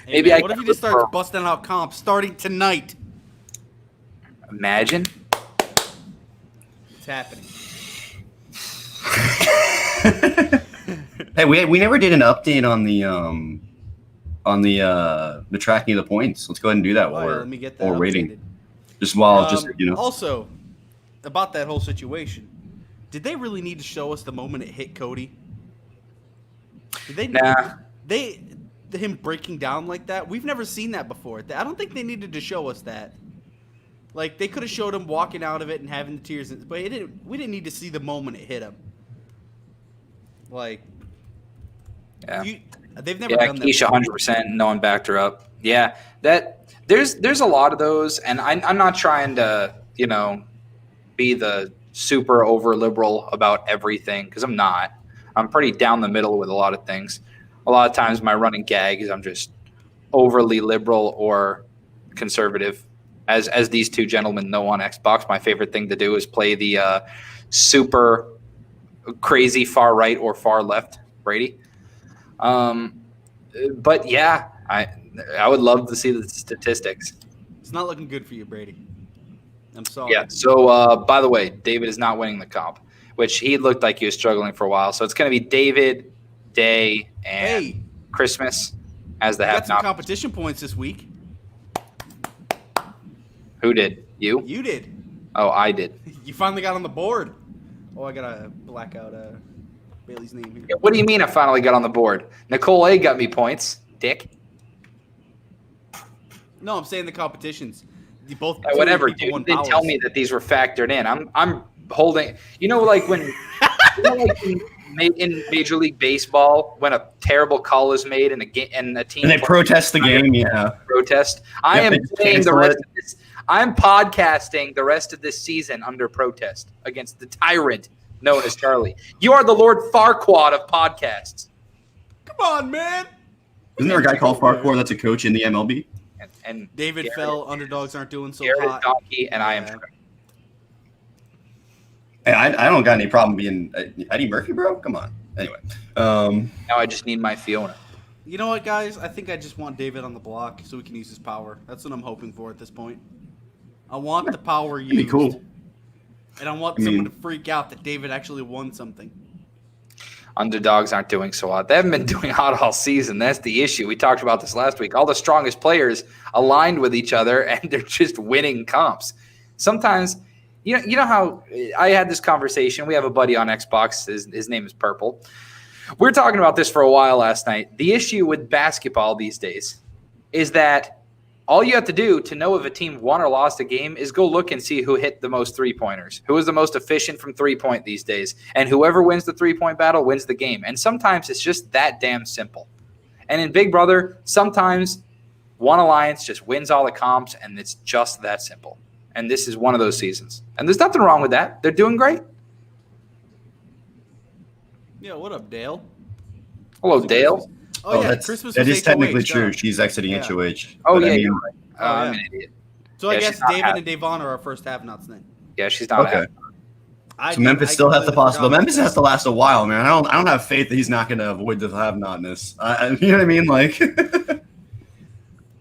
maybe What if he just starts busting out comps starting tonight? Imagine. It's happening. Hey, we never did an update on the tracking of the points. Let's go ahead and do that while Let me get that we're updated. waiting. Just while Also, about that whole situation, did they really need to show us the moment it hit Cody? Did they? Nah. Him breaking down like that. We've never seen that before. I don't think they needed to show us that. Like they could have showed him walking out of it and having the tears, but we didn't need to see the moment it hit him. Like, they've never done that. Keisha 100%. No one backed her up. Yeah, there's a lot of those, and I'm not trying to be the super over liberal about everything because I'm not. I'm pretty down the middle with a lot of things. A lot of times my running gag is I'm just overly liberal or conservative. As these two gentlemen know on Xbox, my favorite thing to do is play the super crazy far right or far left Brady. But yeah, I would love to see the statistics. It's not looking good for you, Brady. I'm sorry. Yeah. So by the way, David is not winning the comp, which he looked like he was struggling for a while. So it's going to be David, Day, and Christmas as the got some have-not. competition points this week. Who did? You? You did. Oh, I did. You finally got on the board. Oh, I gotta black out Bailey's name here. Yeah, what do you mean I finally got on the board? Nicole A got me points, dick. No, I'm saying the competitions. You both. Whatever, people dude. won You didn't powers. tell me that these were factored in. I'm holding. Like when, in Major League Baseball, when a terrible call is made and a team and they protest the game. Yeah. Protest. I am saying the rest of this. I'm podcasting the rest of this season under protest against the tyrant known as Charlie. You are the Lord Farquaad of podcasts. Come on, man. Isn't there a guy called Farquhar that's a coach in the MLB? And David Garriet, fell. Underdogs aren't doing so Garriet hot. Donkey, and I am. Hey, I don't got any problem being Eddie Murphy, bro. Come on. Anyway, Now I just need my Fiona. You know what, guys? I think I just want David on the block so we can use his power. That's what I'm hoping for at this point. I want the power used. That'd be cool. And I want someone to freak out that David actually won something. Underdogs aren't doing so hot. They haven't been doing hot all season. That's the issue. We talked about this last week. All the strongest players aligned with each other, and they're just winning comps. Sometimes, you know how I had this conversation. We have a buddy on Xbox. His name is Purple. We were talking about this for a while last night. The issue with basketball these days is that all you have to do to know if a team won or lost a game is go look and see who hit the most three-pointers, who is the most efficient from three-point these days. And whoever wins the three-point battle wins the game. And sometimes it's just that damn simple. And in Big Brother, sometimes one alliance just wins all the comps, and it's just that simple. And this is one of those seasons. And there's nothing wrong with that. They're doing great. Yeah, what up, Dale? Hello, Dale. Christmas? Oh, yeah, Christmas that was is technically HOH, true. duh. She's exiting Yeah. HOH. Oh, but yeah, I mean, you're right. I'm yeah. an idiot. So I Yeah, guess she's not David happy. and Davon are our first have-nots then. Yeah, she's not okay. happy. So Memphis still has the completely possibility. forgot Memphis about has to last a while, man. I don't have faith that he's not going to avoid the have-notness. You know what I mean? Like,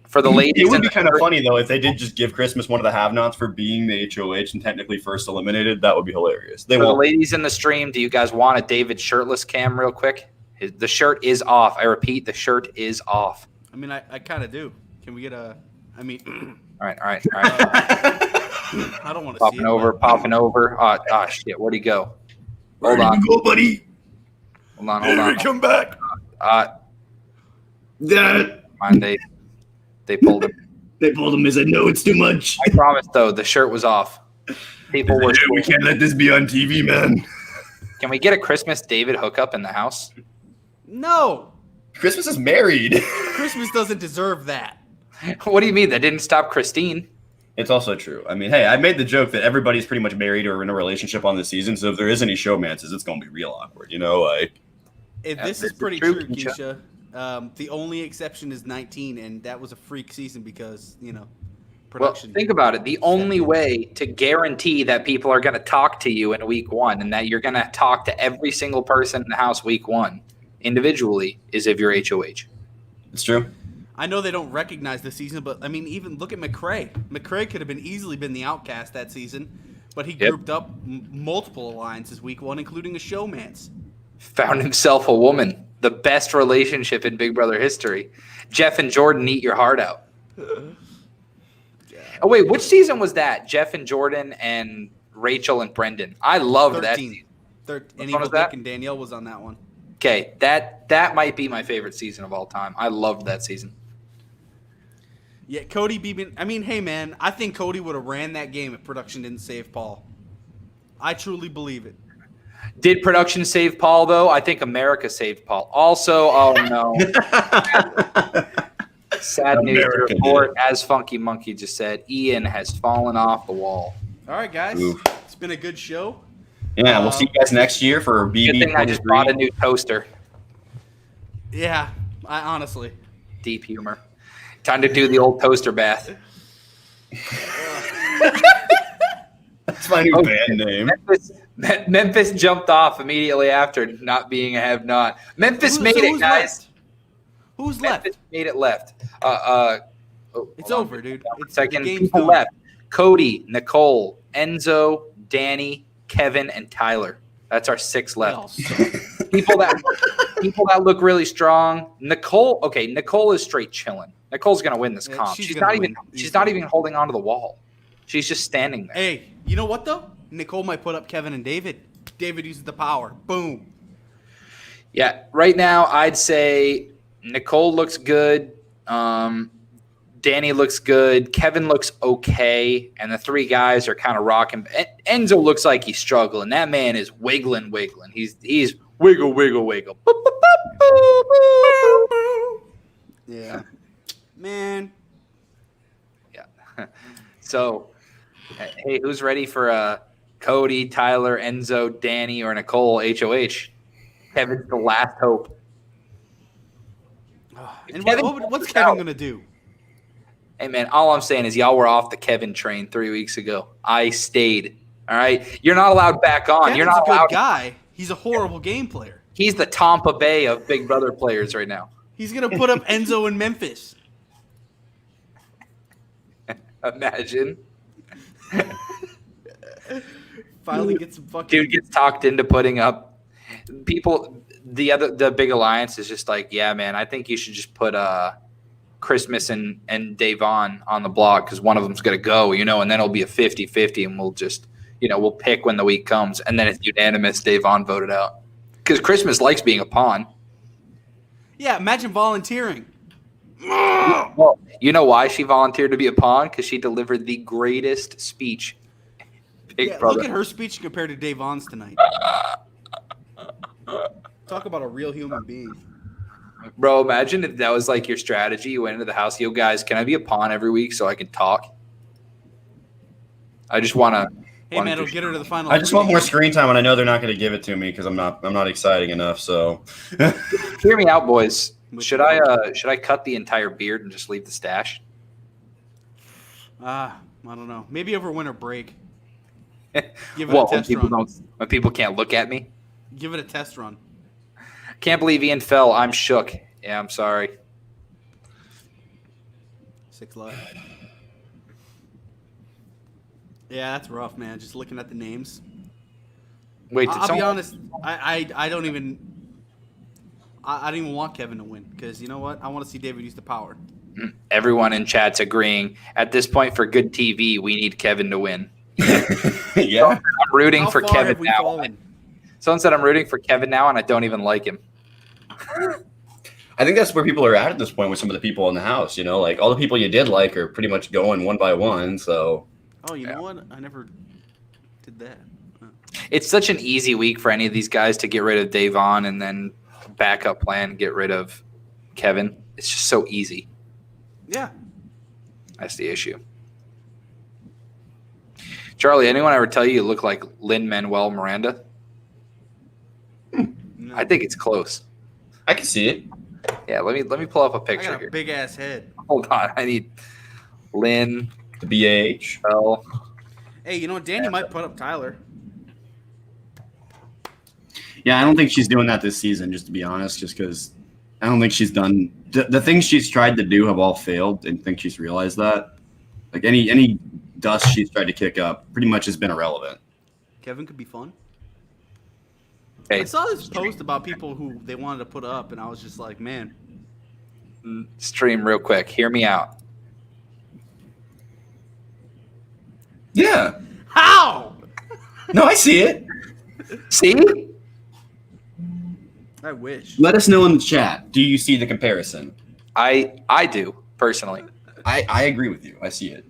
For the ladies, it would in be the kind of first- funny though if they did just give Christmas one of the have-nots for being the HOH and technically first eliminated. That would be hilarious. They For the won't. ladies in the stream, do you guys want a David shirtless cam real quick? The shirt is off. I repeat, the shirt is off. I mean, I kind of do. Can we get a? I mean, All right. I don't want to see Popping it. over, but- popping over. Oh, shit. Where'd he go? Hold on. Go, buddy. Hold on. Come back. Mind they pulled him. They pulled him. They said, no, it's too much. I promise, though, the shirt was off. People were. We can't let this be on TV, man. Can we get a Christmas David hookup in the house? No, Christmas is married. Christmas doesn't deserve that. What do you mean? That didn't stop Christine. It's also true. I mean, hey, I made the joke that everybody's pretty much married or in a relationship on this season. So if there is any showmances, it's going to be real awkward. You know, like. This That's is pretty true, true, Keisha. The only exception is 19, and that was a freak season because Well, production. think about it. The only way to guarantee that people are going to talk to you in week one and that you're going to talk to every single person in the house week one individually is if you're HOH. It's true. I know they don't recognize the season, but I mean, even look at McCrae. McCrae could have easily been the outcast that season, but he Yep. grouped up multiple alliances week one, including a showman's. Found himself a woman. The best relationship in Big Brother history. Jeff and Jordan eat your heart out. Oh, wait. Which season was that? Jeff and Jordan and Rachel and Brendan. I loved that 13. season. And one Evil was that? Dick and Danielle was on that one. Okay, that might be my favorite season of all time. I loved that season. Yeah, Cody Beeman. I mean, hey, man, I think Cody would have ran that game if production didn't save Paul. I truly believe it. Did production save Paul, though? I think America saved Paul. Also, oh no. Sad news to America report, as Funky Monkey just said, Ian has fallen off the wall. All right, guys. Oof. It's been a good show. Yeah, we'll see you guys next year for BB. Good thing I just bought a new toaster. Yeah, I honestly. Deep humor. Time to do the old toaster bath. That's my new Oh, band name. Memphis jumped off immediately after not being a have-not. Memphis made it, who's guys. left? Who's left? Memphis made it left. It's hold on. over, dude. It's, Second, the game's people done. left. Cody, Nicole, Enzo, Danny, Kevin, and Tyler. That's our 6 They all left. suck. people that look really strong. Nicole is straight chilling. Nicole's gonna win this Yeah, comp. she's She's gonna not even win. she's not even holding on to the wall. She's just standing there. Hey, you know what though? Nicole might put up Kevin and David. David uses the power. Boom. Yeah, right now I'd say Nicole looks good. Danny looks good. Kevin looks okay, and the 3 guys are kind of rocking. Enzo looks like he's struggling. That man is wiggling. He's wiggle. Boop, boop, boop, boop, boop. Yeah. Man. Yeah. So, hey, who's ready for Cody, Tyler, Enzo, Danny, or Nicole HOH? Kevin's the last hope. And Kevin what's out. Kevin gonna do? Hey, man, all I'm saying is y'all were off the Kevin train 3 weeks ago. I stayed. All right? You're not allowed back on. Kevin's You're not a good allowed. guy. He's a horrible game player. He's the Tampa Bay of Big Brother players right now. He's gonna put up Enzo in Memphis. Imagine. Finally get some fucking Dude gets talked into putting up people. The big alliance is just like, yeah, man, I think you should just put Christmas and Davon on the block because one of them's gonna go, and then it'll be a 50-50 and we'll just we'll pick when the week comes, and then it's unanimous. Davon voted out because Christmas likes being a pawn. Yeah, imagine volunteering. Well, you know why she volunteered to be a pawn? Because she delivered the greatest speech. Big Yeah, Brother. look at her speech compared to Davon's tonight. Talk about a real human being. Bro, imagine if that was like your strategy. You went into the house, yo guys, can I be a pawn every week so I can talk? I just wanna Hey man, it'll get her to the final. I just want more screen time, and I know they're not going to give it to me because I'm not exciting enough. So, hear me out, boys. Should I cut the entire beard and just leave the stash? I don't know. Maybe over winter break. Give it Well, a test run. when people can't look at me. Give it a test run. Can't believe Ian fell. I'm shook. Yeah, I'm sorry. 6 left. Yeah, that's rough, man. Just looking at the names. Wait, I'll be honest. I don't even. I don't even want Kevin to win because you know what? I want to see David use the power. Everyone in chat's agreeing. At this point, for good TV, we need Kevin to win. yeah. I'm rooting How for far Kevin have we now. fallen? Someone said I'm rooting for Kevin now, and I don't even like him. I think that's where people are at this point with some of the people in the house. You know, like all the people you did like are pretty much going one by one. So. Oh, you know what? I never did that. It's such an easy week for any of these guys to get rid of Davon and then backup plan, get rid of Kevin. It's just so easy. Yeah. That's the issue. Charlie, anyone ever tell you look like Lin-Manuel Miranda? No. I think it's close. I can see it. Yeah, let me pull up a I picture got a here. big ass head. Hold on, I need Lin. The BAH. Well, Hey, you know what? Danny might put up Tyler. Yeah, I don't think she's doing that this season, just to be honest, just because I don't think she's done the things she's tried to do have all failed, and I think she's realized that. Like any dust she's tried to kick up pretty much has been irrelevant. Kevin could be fun. hey, I saw this post about people who they wanted to put up, and I was just like, man. stream real quick. Hear me out. Yeah. How? No, I see it. See? I wish. Let us know in the chat. Do you see the comparison? I do, personally. I agree with you. I see it.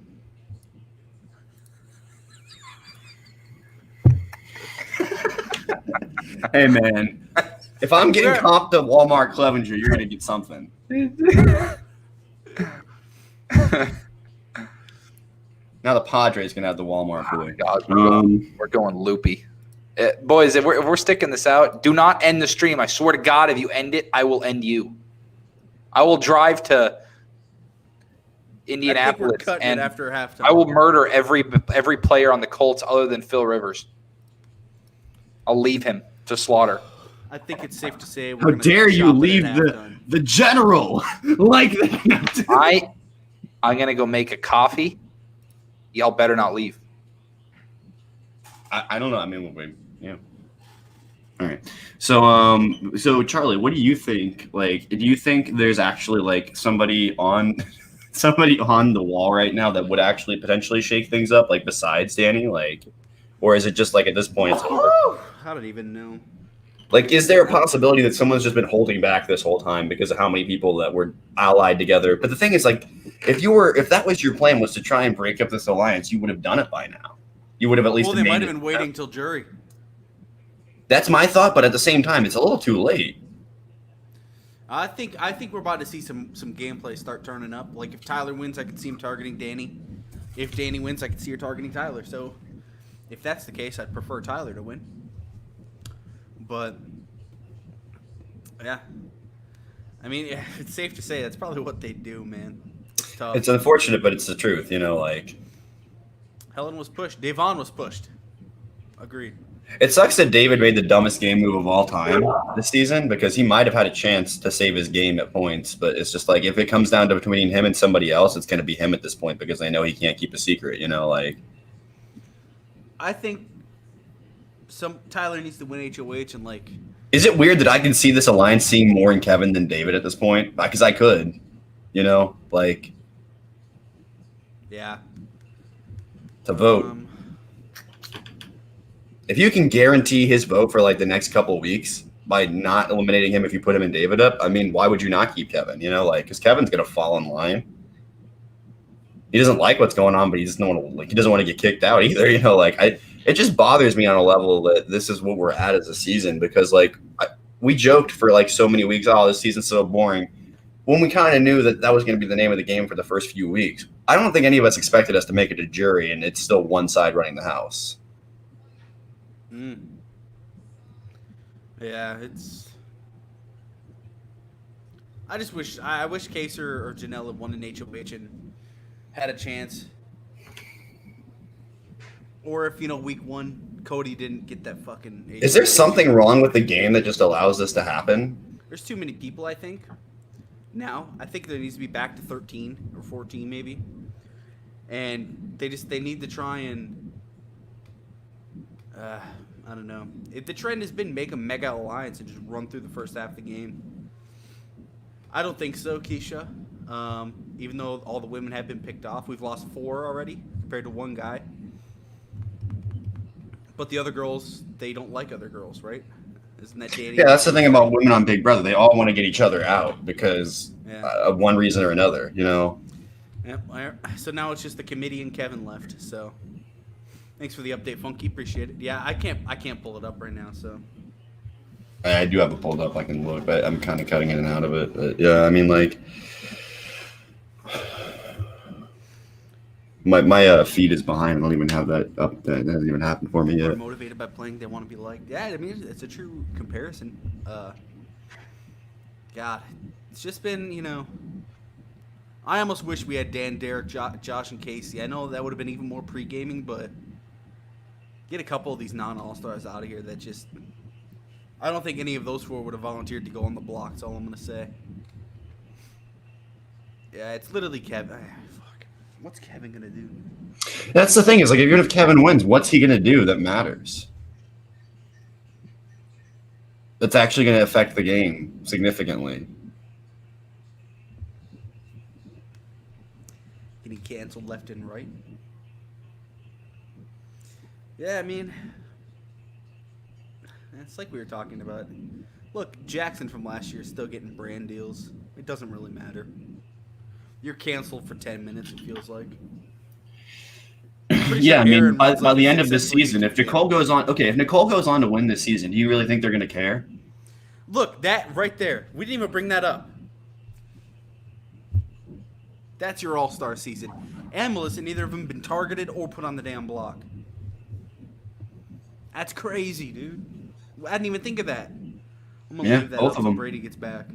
Hey, man. If I'm getting comped to Walmart Clevenger, you're going to get something. Now the Padres going to have the Walmart boy. God, we're going loopy. Boys, if we're sticking this out, do not end the stream. I swear to God, if you end it, I will end you. I will drive to Indianapolis and after halftime. I will murder every player on the Colts other than Phil Rivers. I'll leave him to slaughter. I think it's safe to say. How dare you leave the general like that? I'm gonna go make a coffee. Y'all better not leave. I don't know. I mean, yeah. All right. So Charlie, what do you think? Like, do you think there's actually like somebody on the wall right now that would actually potentially shake things up, like besides Danny? Like, or is it just like at this point it's over? I don't even know. Like, is there a possibility that someone's just been holding back this whole time because of how many people that were allied together? But the thing is, like, if that was your plan, was to try and break up this alliance, you would have done it by now. You would have at least. Well, they might have been waiting till jury. That's my thought, but at the same time, it's a little too late. I think we're about to see some gameplay start turning up. Like if Tyler wins, I could see him targeting Danny. If Danny wins, I could see her targeting Tyler. So if that's the case, I'd prefer Tyler to win. But yeah, I mean, it's safe to say that's probably what they do, man. It's tough. It's unfortunate, but it's the truth. You know, like Helen was pushed. Davon was pushed. Agreed. it sucks that David made the dumbest game move of all time this season because he might have had a chance to save his game at points. But it's just like if it comes down to between him and somebody else, it's going to be him at this point because they know he can't keep a secret. You know, like I think Tyler needs to win HOH and like. Is it weird that I can see this alliance seeing more in Kevin than David at this point? Because I could, you know, like. Yeah. To vote. If you can guarantee his vote for like the next couple of weeks by not eliminating him if you put him and David up, I mean, why would you not keep Kevin? You know, like, because Kevin's gonna fall in line. He doesn't like what's going on, but he doesn't want to get kicked out either. You know, like it just bothers me on a level that this is what we're at as a season because like we joked for like so many weeks, oh, this season's so boring. When we kind of knew that that was going to be the name of the game for the first few weeks, I don't think any of us expected us to make it a jury, and it's still one side running the house. Yeah, it's. I wish Kaser or Janelle had won an HOH and had a chance. Or if week 1 Cody didn't get that fucking. HOH. Is there something wrong with the game that just allows this to happen? There's too many people, I think. Now, I think there needs to be back to 13 or 14 maybe. And they need to try and I don't know. If the trend has been make a mega alliance and just run through the first half of the game. I don't think so, Keisha. Even though all the women have been picked off, we've lost 4 already compared to 1 guy. But the other girls, they don't like other girls, right? Isn't that dating? Yeah, that's the thing about women on Big Brother. They all want to get each other out because of one reason or another, Yep. So now it's just the committee and Kevin left. So thanks for the update, Funky. Appreciate it. Yeah, I can't pull it up right now. So I do have it pulled up. I can look, but I'm kind of cutting in and out of it. But yeah, I mean, like my feed is behind. I don't even have that up. That hasn't even happened for me yet. They're motivated by playing. They want to be liked. Yeah, I mean, it's a true comparison. God, it's just been, I almost wish we had Dan, Derek, Josh, and Casey. I know that would have been even more pre-gaming, but get a couple of these non-All-Stars out of here that just... I don't think any of those 4 would have volunteered to go on the block. That's all I'm going to say. Yeah, it's literally Kevin. Fuck. What's Kevin going to do? That's the thing is, like, even if Kevin wins, what's he going to do that matters? That's actually going to affect the game significantly. Getting canceled left and right. Yeah, I mean, it's like we were talking about. Look, Jackson from last year is still getting brand deals. It doesn't really matter. You're canceled for 10 minutes, it feels like. Yeah, I mean, by the end of this season, if Nicole goes on, if Nicole goes on to win this season, do you really think they're going to care? Look, that right there. We didn't even bring that up. That's your all-star season. And Melissa, neither of them been targeted or put on the damn block. That's crazy, dude. I didn't even think of that. I'm gonna leave that both up of them. Brady gets back.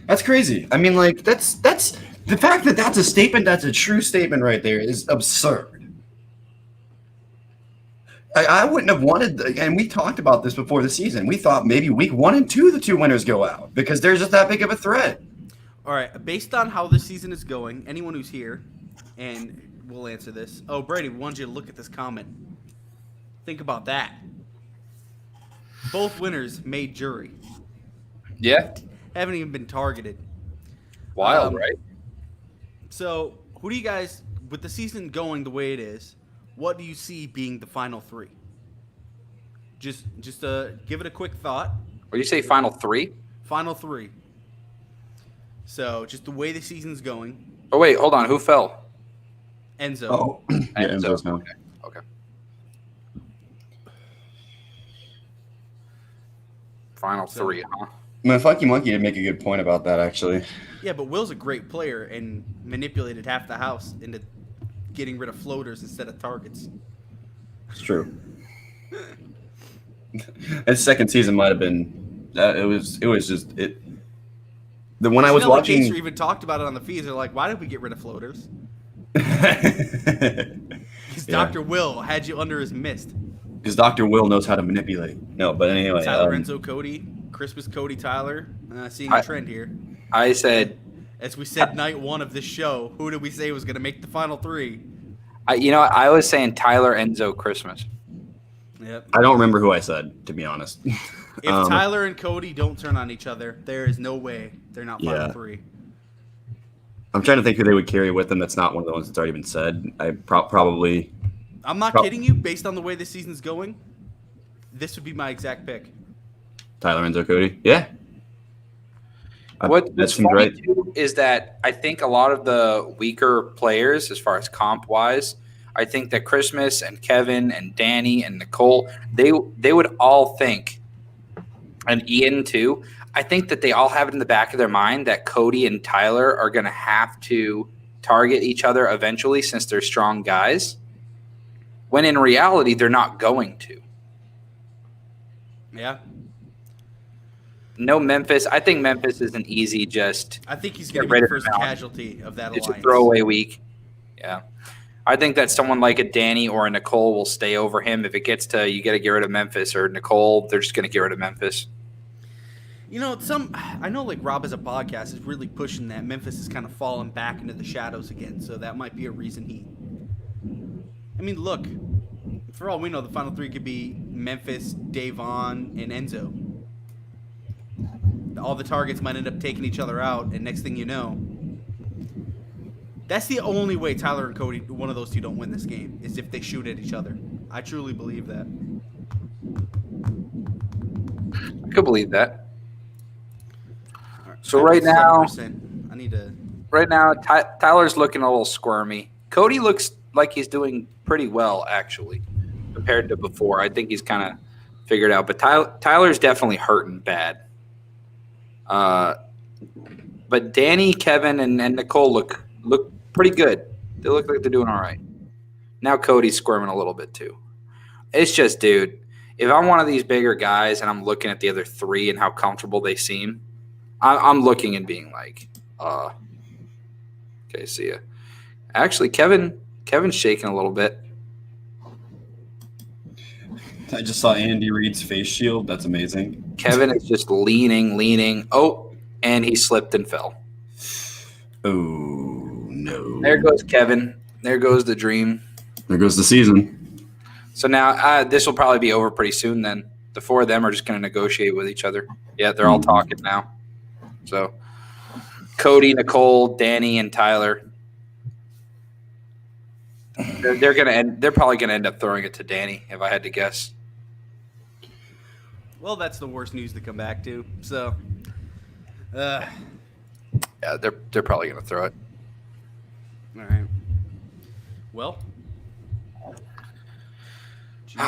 That's crazy. I mean, like, that's the fact that that's a statement, that's a true statement right there is absurd. I wouldn't have wanted, and we talked about this before the season. We thought maybe week 1 and 2, the 2 winners go out because there's just that big of a threat. All right, based on how this season is going, anyone who's here, and we'll answer this. Oh, Brady, we wanted you to look at this comment. Think about that. Both winners made jury. Yeah. Haven't even been targeted. Wild, right? So, who do you guys, with the season going the way it is, what do you see being the final 3? Just give it a quick thought. What do you say, final 3? Final 3. So, just the way the season's going. Oh, wait, hold on. Who fell? Enzo. Oh, yeah, Enzo's now. Okay. Final 3, huh? Man, Funky Monkey did make a good point about that, actually. Yeah, but Will's a great player and manipulated half the house into getting rid of floaters instead of targets. It's true. His second season might have been. It was just it. When I was watching, Kaser even talked about it on the feeds. They're like, "Why did we get rid of floaters?" Because Dr. Will had you under his mist. Because Dr. Will knows how to manipulate. No, but anyway. Tyler, Enzo, Cody, Christmas, Cody, Tyler. Seeing a trend here. I said, as we said, night 1 of this show. Who did we say was going to make the final 3? I was saying Tyler, Enzo, Christmas. Yep. I don't remember who I said, to be honest. If Tyler and Cody don't turn on each other, there is no way they're not final 3. I'm trying to think who they would carry with them. That's not one of the ones that's already been said. I probably. I'm not kidding you. Based on the way this season's going, this would be my exact pick. Tyler, Enzo, Cody. Yeah. What's funny too is that I think a lot of the weaker players, as far as comp wise, I think that Christmas and Kevin and Danny and Nicole, they would all think and Ian too. I think that they all have it in the back of their mind that Cody and Tyler are going to have to target each other eventually since they're strong guys, when in reality, they're not going to. Yeah. No Memphis. I think Memphis is an easy I think he's going to be the first casualty of that alliance. alliance. It's a throwaway week. Yeah. I think that someone like a Danny or a Nicole will stay over him. If it gets to you got to get rid of Memphis or Nicole, they're just going to get rid of Memphis. You know, I know like Rob as a podcast is really pushing that Memphis is kind of falling back into the shadows again, so that might be a reason I mean, look, for all we know, the final three could be Memphis, Davon, and Enzo. All the targets might end up taking each other out, and next thing you know, that's the only way Tyler and Cody, one of those two, don't win this game, is if they shoot at each other. I truly believe that. I could believe that. So I'm right now, 7%. I need to. Right now, Tyler's looking a little squirmy. Cody looks like he's doing pretty well, actually, compared to before. I think he's kind of figured out. But Tyler's definitely hurting bad. But Danny, Kevin, and Nicole look pretty good. They look like they're doing all right. Now Cody's squirming a little bit too. It's just, dude, if I'm one of these bigger guys and I'm looking at the other three and how comfortable they seem, I'm looking and being like, okay, see ya. Actually, Kevin's shaking a little bit. I just saw Andy Reid's face shield. That's amazing. Kevin is just leaning. Oh, and he slipped and fell. Oh, no. There goes Kevin. There goes the dream. There goes the season. So now this will probably be over pretty soon then. The four of them are just going to negotiate with each other. Yeah, they're all talking now. So Cody, Nicole, Danny, and Tyler. They're probably gonna end up throwing it to Danny, if I had to guess. Well, that's the worst news to come back to. So, yeah, they're probably gonna throw it. All right. Well,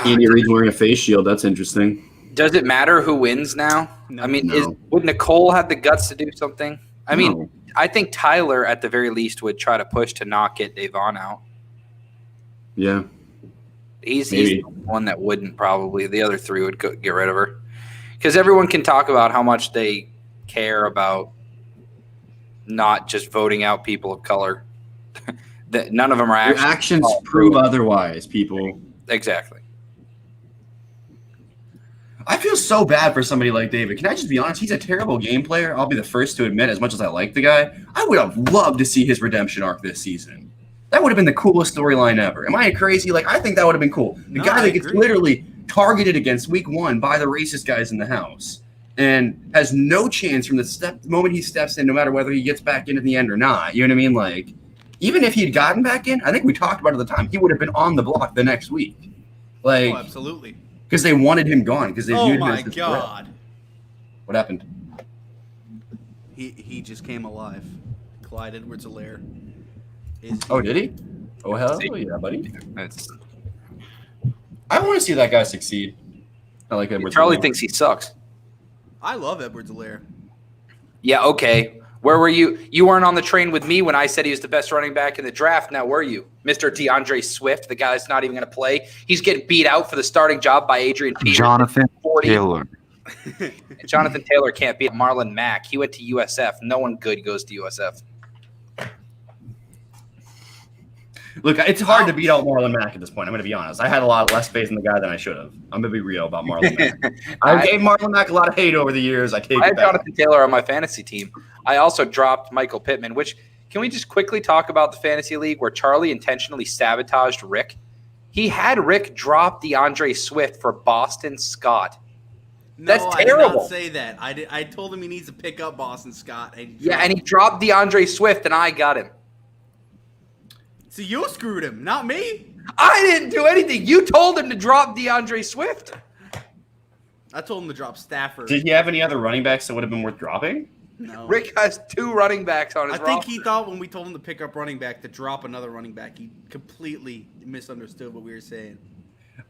Andy Reid's wearing a face shield. That's interesting. Does it matter who wins now? No. I mean, No. would Nicole have the guts to do something? I mean, No. I think Tyler, at the very least, would try to push to not get Davon out. Yeah. He's the one that wouldn't probably. The other three would get rid of her. Because everyone can talk about how much they care about not just voting out people of color. That none of them are Your actually. actions prove otherwise, people. Exactly. I feel so bad for somebody like David. Can I just be honest? He's a terrible game player. I'll be the first to admit, as much as I like the guy, I would have loved to see his redemption arc this season. That would have been the coolest storyline ever. Am I crazy? Like, I think that would have been cool. The guy that gets literally targeted against week one by the racist guys in the house and has no chance from the moment he steps in, no matter whether he gets back in at the end or not. You know what I mean? Like, even if he had gotten back in, I think we talked about it at the time, he would have been on the block the next week. Like, absolutely. Because they wanted him gone. Because they viewed him as my God. What happened? He just came alive. Clyde Edwards-Helaire. Did he? Oh, hell yeah, buddy. That's, I want to see that guy succeed. I like Edwards. Charlie thinks he sucks. I love Edwards-Helaire. Yeah, okay. Where were you? You weren't on the train with me when I said he was the best running back in the draft. Now, were you? Mr. DeAndre Swift, the guy that's not even going to play. He's getting beat out for the starting job by Adrian Peterson. Jonathan Taylor. Jonathan Taylor can't beat Marlon Mack. He went to USF. No one good goes to USF. Look, it's hard to beat out Marlon Mack at this point. I'm going to be honest. I had a lot less faith in the guy than I should have. I'm going to be real about Marlon Mack. I gave Marlon Mack a lot of hate over the years. I had Jonathan Taylor on my fantasy team. I also dropped Michael Pittman, which can we just quickly talk about the fantasy league where Charlie intentionally sabotaged Rick? He had Rick drop DeAndre Swift for Boston Scott. That's terrible. I did not say that. I told him he needs to pick up Boston Scott. And he dropped DeAndre Swift, and I got him. So you screwed him, not me. I didn't do anything. You told him to drop DeAndre Swift. I told him to drop Stafford. Did he have any other running backs that would have been worth dropping? No. Rick has 2 running backs on his roster. I think he thought when we told him to pick up running back to drop another running back, he completely misunderstood what we were saying.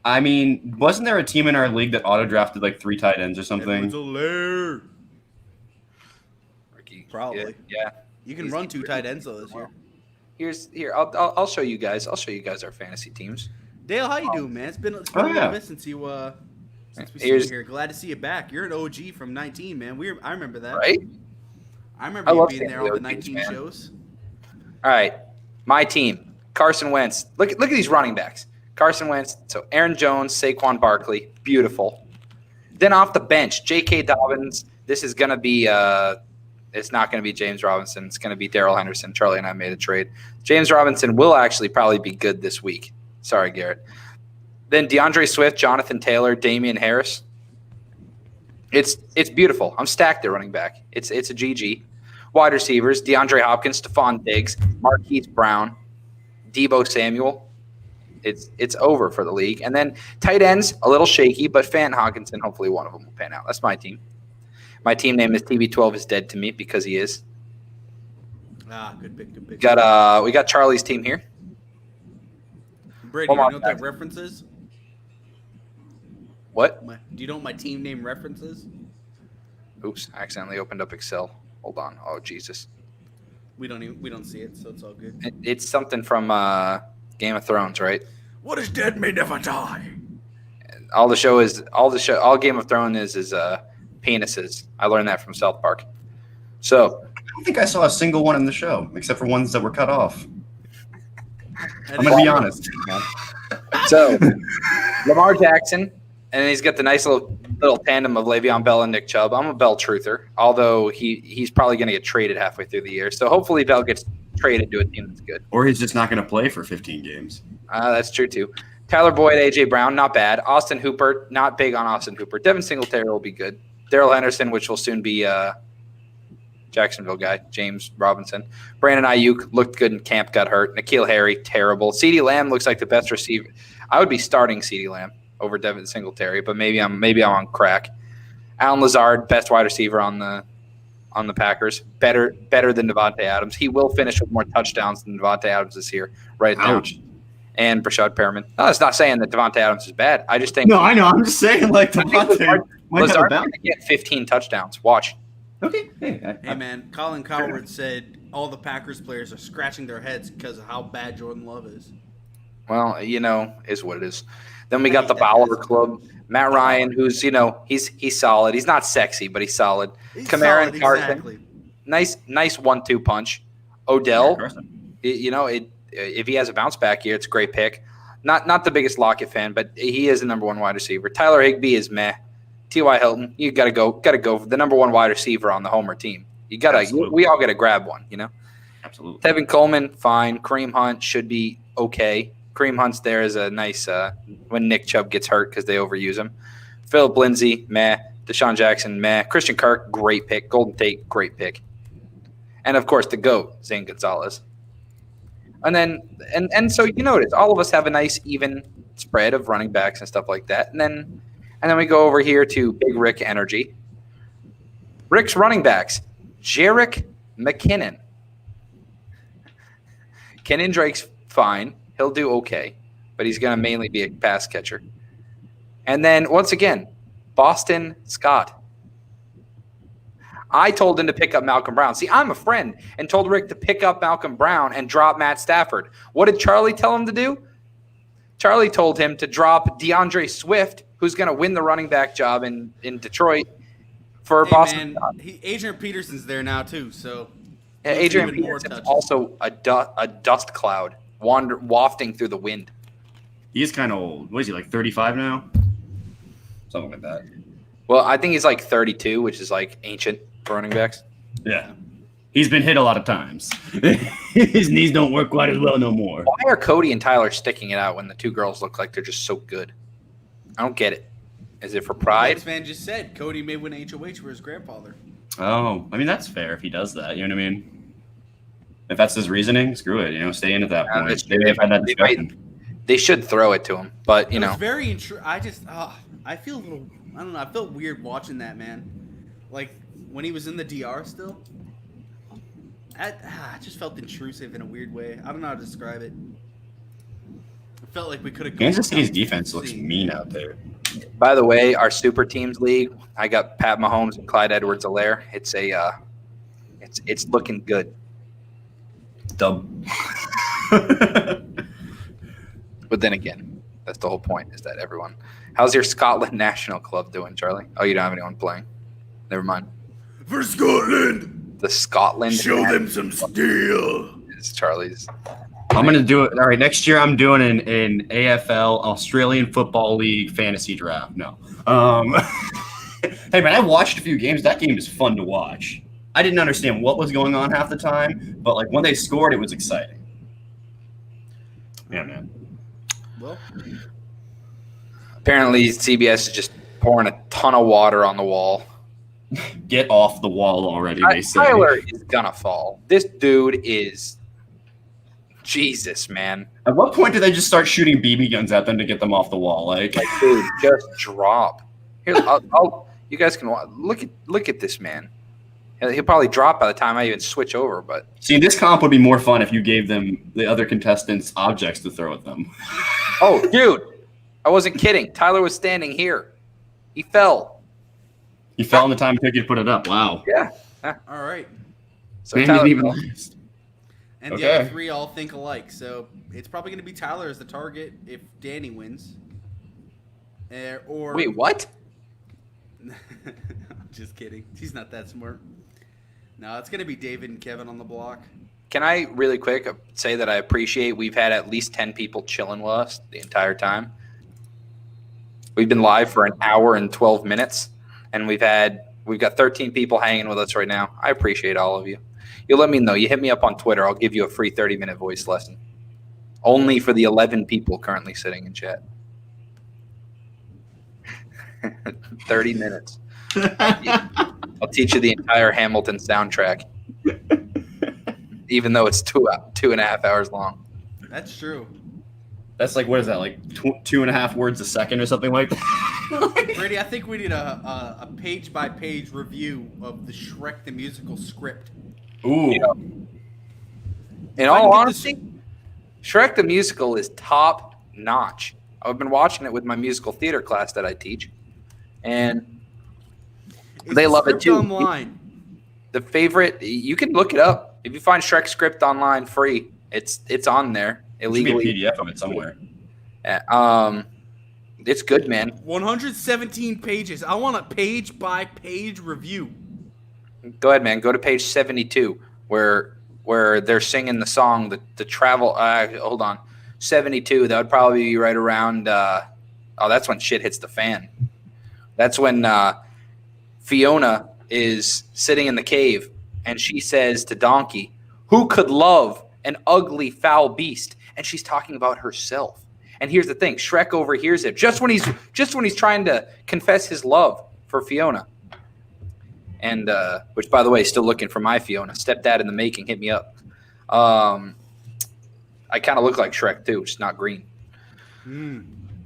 I mean, wasn't there a team in our league that auto drafted like 3 tight ends or something? Ricky. Probably. Yeah. You can run 2 tight ends though this year. I'll show you guys. I'll show you guys our fantasy teams. Dale, how you doing, man? It's been a Oh, little yeah. bit since we seen you Here's- here. Glad to see you back. You're an OG from 19, man. I remember that. Right? I remember I you love being seeing there the on the OGs, 19 man. shows. All right. My team. Carson Wentz. Look at these running backs. Carson Wentz. So Aaron Jones, Saquon Barkley. Beautiful. Then off the bench, J.K. Dobbins. This is going to be it's not going to be James Robinson. It's going to be Darrell Henderson. Charlie and I made a trade. James Robinson will actually probably be good this week. Sorry, Garrett. Then DeAndre Swift, Jonathan Taylor, Damian Harris. It's beautiful. I'm stacked at running back. It's a GG. Wide receivers, DeAndre Hopkins, Stephon Diggs, Marquise Brown, Debo Samuel. It's over for the league. And then tight ends, a little shaky, but Fant Hawkinson, hopefully one of them will pan out. That's my team. My team name is TB12 is dead to me because he is. Good pick. We got Charlie's team here. Brady, Hold you on, know what that guys. reference is? What? Do you know what my team name reference is? Oops, I accidentally opened up Excel. Hold on. Oh, Jesus. We don't see it, so it's all good. It's something from Game of Thrones, right? What is dead may never die. All Game of Thrones is penises. I learned that from South Park. So I don't think I saw a single one in the show, except for ones that were cut off. I'm going to be honest. So Lamar Jackson, and he's got the nice little tandem of Le'Veon Bell and Nick Chubb. I'm a Bell truther, although he's probably going to get traded halfway through the year. So hopefully Bell gets traded to a team that's good. Or he's just not going to play for 15 games. That's true too. Tyler Boyd, A.J. Brown, not bad. Austin Hooper, not big on Austin Hooper. Devin Singletary will be good. Darrell Henderson, which will soon be Jacksonville guy, James Robinson. Brandon Ayuk looked good in camp, got hurt. N'Keal Harry, terrible. CeeDee Lamb looks like the best receiver. I would be starting CeeDee Lamb over Devin Singletary, but maybe I'm on crack. Alan Lazard, best wide receiver on the Packers. Better than Devontae Adams. He will finish with more touchdowns than Devontae Adams this year. Right now. Ouch. And Brashad Perriman. No, that's not saying that Devontae Adams is bad. I just think No, I know. I'm just saying, like, I think Devontae might have a Lazard's bounce. going to get 15 touchdowns. Watch. Okay. Hey, Hey man, Colin Coward said all the Packers players are scratching their heads because of how bad Jordan Love is. Well, is what it is. Then we I got hate the that Bauer guy. Club. Matt Ryan, who's he's solid. He's not sexy, but he's solid. He's Kamara solid, and Carson. exactly. Nice 1-2 punch. Odell, Carson. if he has a bounce back year, it's a great pick. Not the biggest Lockett fan, but he is the number one wide receiver. Tyler Higbee is meh. T.Y. Hilton, you gotta go for the number one wide receiver on the Homer team. We all gotta grab one, Absolutely. Tevin Coleman, fine. Kareem Hunt should be okay. Kareem Hunt's there as a nice when Nick Chubb gets hurt because they overuse him. Philip Lindsay, meh. Deshaun Jackson, meh. Christian Kirk, great pick. Golden Tate, great pick. And of course the GOAT, Zane Gonzalez. And then and so you notice all of us have a nice even spread of running backs and stuff like that. And then we go over here to Big Rick Energy. Rick's running backs, Jerick McKinnon. Kenyon Drake's fine. He'll do okay, but he's going to mainly be a pass catcher. And then, once again, Boston Scott. I told him to pick up Malcolm Brown. See, I'm a friend and told Rick to pick up Malcolm Brown and drop Matt Stafford. What did Charlie tell him to do? Charlie told him to drop DeAndre Swift, who's going to win the running back job in Detroit, for Boston. Man, Adrian Peterson's there now too, so Yeah, Adrian even more Peterson's touches. also a dust cloud wafting through the wind. He is kind of old. What is he, like 35 now? Something like that. Well, I think he's like 32, which is like ancient for running backs. Yeah. He's been hit a lot of times. His knees don't work quite as well no more. Why are Cody and Tyler sticking it out when the two girls look like they're just so good? I don't get it. Is it for pride? This man just said Cody may win HOH for his grandfather. Oh, I mean, that's fair if he does that. You know what I mean? If that's his reasoning, screw it. Stay in at that point. that's They may have had that discussion. They should throw it to him, but It was very intru- I feel a little. I don't know. I felt weird watching that, man. Like when he was in the DR still. I just felt intrusive in a weird way. I don't know how to describe it. felt like we could have. Kansas City's defense looks mean out there. By the way, our super teams league, I got Pat Mahomes and Clyde Edwards-Helaire. It's looking good. Dub. But then again, that's the whole point, is that everyone. How's your Scotland national club doing, Charlie? Oh, you don't have anyone playing. Never mind. For Scotland, The Scotland. show them some steel. Is Charlie's. I'm gonna do it. All right, next year I'm doing an AFL Australian Football League fantasy draft. No. Hey man, I watched a few games. That game is fun to watch. I didn't understand what was going on half the time, but like when they scored, it was exciting. Yeah, man. Well, Apparently, CBS is just pouring a ton of water on the wall. Get off the wall already, they say. Tyler is gonna fall. This dude is Jesus, man. At what point do they just start shooting BB guns at them to get them off the wall? Like Dude, just drop. Here, you guys can look at this man. He'll probably drop by the time I even switch over. But see, this comp would be more fun if you gave them the other contestants objects to throw at them. oh, dude, I wasn't kidding. Tyler was standing here. He fell. You fell in the time it took you to put it up. Wow. Yeah. all right. So Man Tyler didn't even fell. last. And Okay. the other three all think alike, so it's probably going to be Tyler as the target if Danny wins. Or Wait, what? Just kidding. He's not that smart. No, it's going to be David and Kevin on the block. Can I really quick say that I appreciate we've had at least 10 people chilling with us the entire time. We've been live for an hour and 12 minutes, and we've got 13 people hanging with us right now. I appreciate all of you. You let me know. You hit me up on Twitter. I'll give you a free 30-minute voice lesson. Only for the 11 people currently sitting in chat. 30 minutes. I'll teach you the entire Hamilton soundtrack, even though it's 2.5 hours long. That's true. That's like, what is that, like 2.5 words a second or something like that? Brady, I think we need a page-by-page review of the Shrek the Musical script. Ooh. You know, in all honesty, Shrek the Musical is top notch. I've been watching it with my musical theater class that I teach, and Is they the love it script too. Online. The favorite, you can look it up. If you find Shrek script online free, it's on there There should be illegally. a PDF of it somewhere. It's good, man. 117 pages. I want a page-by-page review. Go ahead, man. Go to page 72 where they're singing the song, the travel. Hold on, 72. That would probably be right around. That's when shit hits the fan. That's when Fiona is sitting in the cave and she says to Donkey, "Who could love an ugly, foul beast?" And she's talking about herself. And here's the thing: Shrek overhears it just when he's trying to confess his love for Fiona. And which, by the way, still looking for my Fiona. Stepdad in the making. Hit me up. I kind of look like Shrek too, just not green.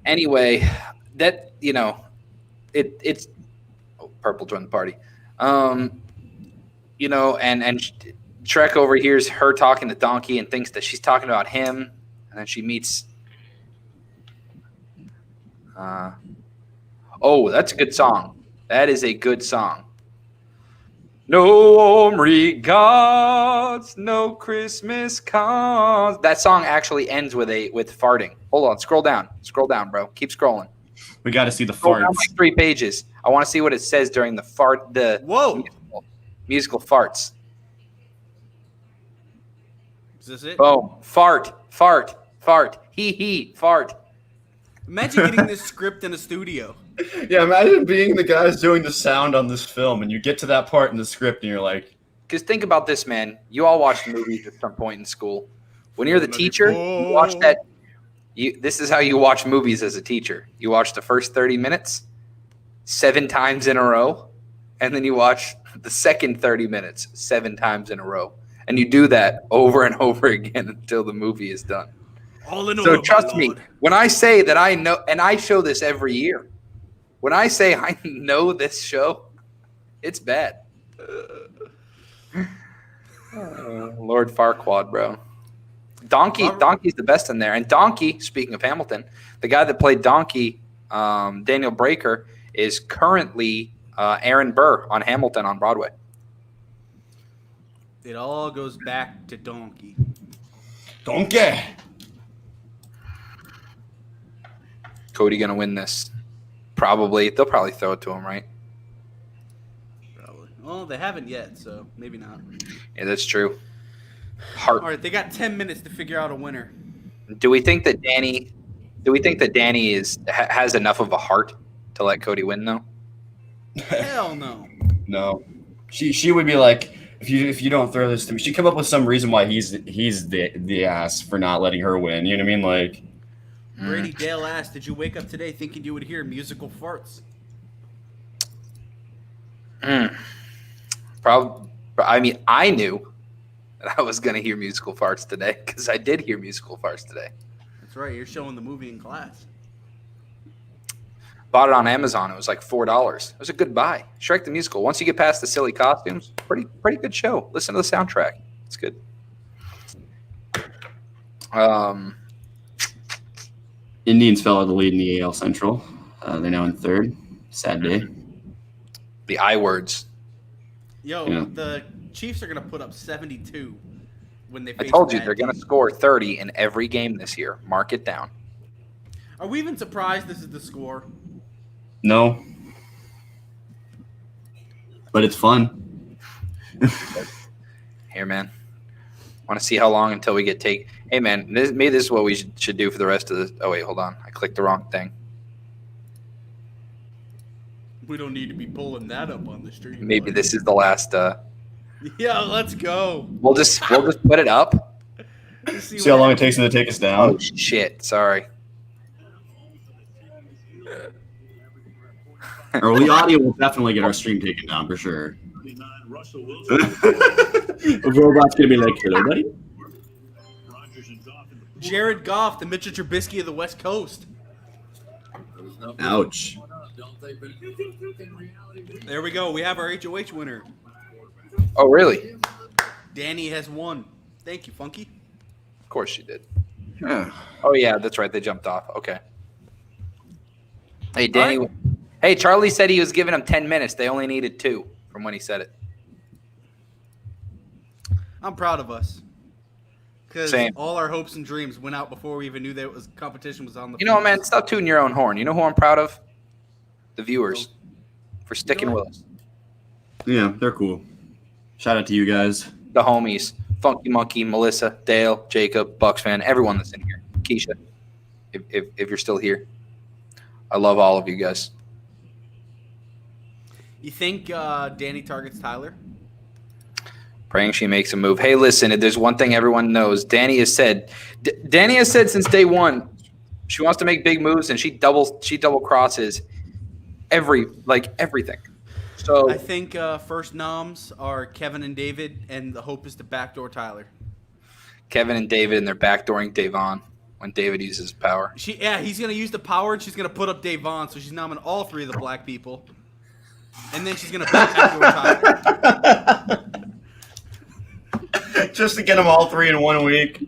Anyway, that it's purple joined the party. And Shrek overhears her talking to Donkey and thinks that she's talking about him, and then she meets. That's a good song. That is a good song. No regards, no Christmas cards. That song actually ends with farting. Hold on, scroll down, bro. Keep scrolling. We got to see the Scroll down farts. like 3 pages. I want to see what it says during the fart. Whoa. Musical farts. Is this it? Boom. Fart. Hee, fart. Imagine getting this script in a studio. Yeah, imagine being the guys doing the sound on this film, and you get to that part in the script, and you're like, Because think about this, man. You all watched movies at some point in school. When you're the teacher, you watch that. This is how you watch movies as a teacher. You watch the first 30 minutes 7 times in a row, and then you watch the second 30 minutes 7 times in a row. And you do that over and over again until the movie is done. All in So all, trust my me, lord. when I say that I know, and I show this every year, when I say I know this show, it's bad. Lord Farquaad, bro. Donkey's the best in there. And Donkey, speaking of Hamilton, the guy that played Donkey, Daniel Breaker, is currently Aaron Burr on Hamilton on Broadway. It all goes back to Donkey. Donkey. Cody gonna win this? Probably. They'll probably throw it to him, right? Probably. Well, they haven't yet, so maybe not. Yeah, that's true. All right, they got 10 minutes to figure out a winner. Do we think that Danny has enough of a heart to let Cody win though? Hell no. No. She would be like, if you don't throw this to me, she'd come up with some reason why he's the ass for not letting her win. You know what I mean? Like, Brady Dale asked, "Did you wake up today thinking you would hear musical farts?" Probably. I mean, I knew that I was going to hear musical farts today because I did hear musical farts today. That's right. You're showing the movie in class. Bought it on Amazon. It was like $4. It was a good buy. Shrek the Musical. Once you get past the silly costumes, pretty good show. Listen to the soundtrack. It's good. Indians fell out of the lead in the AL Central. They're now in third. Sad day. The I words. Yo, Yeah. the Chiefs are gonna put up 72 when they I face told you a bad they're going to team. score 30 in every game this year. Mark it down. Are we even surprised this is the score? No. But it's fun. Here, man. Want to see how long until we get take? Hey, man, maybe this is what we should do for the rest of this. Oh, wait, hold on. I clicked the wrong thing. We don't need to be pulling that up on the stream. Maybe this is the last. Yeah, let's go. We'll just put it up. Let's See how long it takes them to take us Oh down. shit! Sorry. Or the audio will definitely get our stream taken down for sure. The robot's gonna be like, "Hello, buddy." Jared Goff, the Mitchell Trubisky of the West Coast. Ouch. There we go. We have our HOH winner. Oh really? Danny has won. Thank you, Funky. Of course she did. Yeah. Oh yeah, that's right. They jumped off. Okay. Hey Danny. Hey, Charlie said he was giving them 10 minutes. They only needed 2 from when he said it. I'm proud of us. Because Same. all our hopes and dreams went out before we even knew that competition was on the You know, field. man, stop tooting your own horn. You know who I'm proud of? The viewers for sticking with us. Yeah, they're cool. Shout out to you guys. The homies, Funky Monkey, Melissa, Dale, Jacob, Bucks fan, everyone that's in here. Keisha, if you're still here, I love all of you guys. You think Danny targets Tyler? Praying she makes a move. Hey, listen, if there's one thing everyone knows, Danny has said since day one, she wants to make big moves and she double crosses everything. So I think first noms are Kevin and David, and the hope is to backdoor Tyler. Kevin and David, and they're backdooring Davon when David uses power. He's going to use the power, and she's going to put up Davon, so she's nominating all 3 of the black people. And then she's going to backdoor Tyler. Just to get them all 3 in 1 week.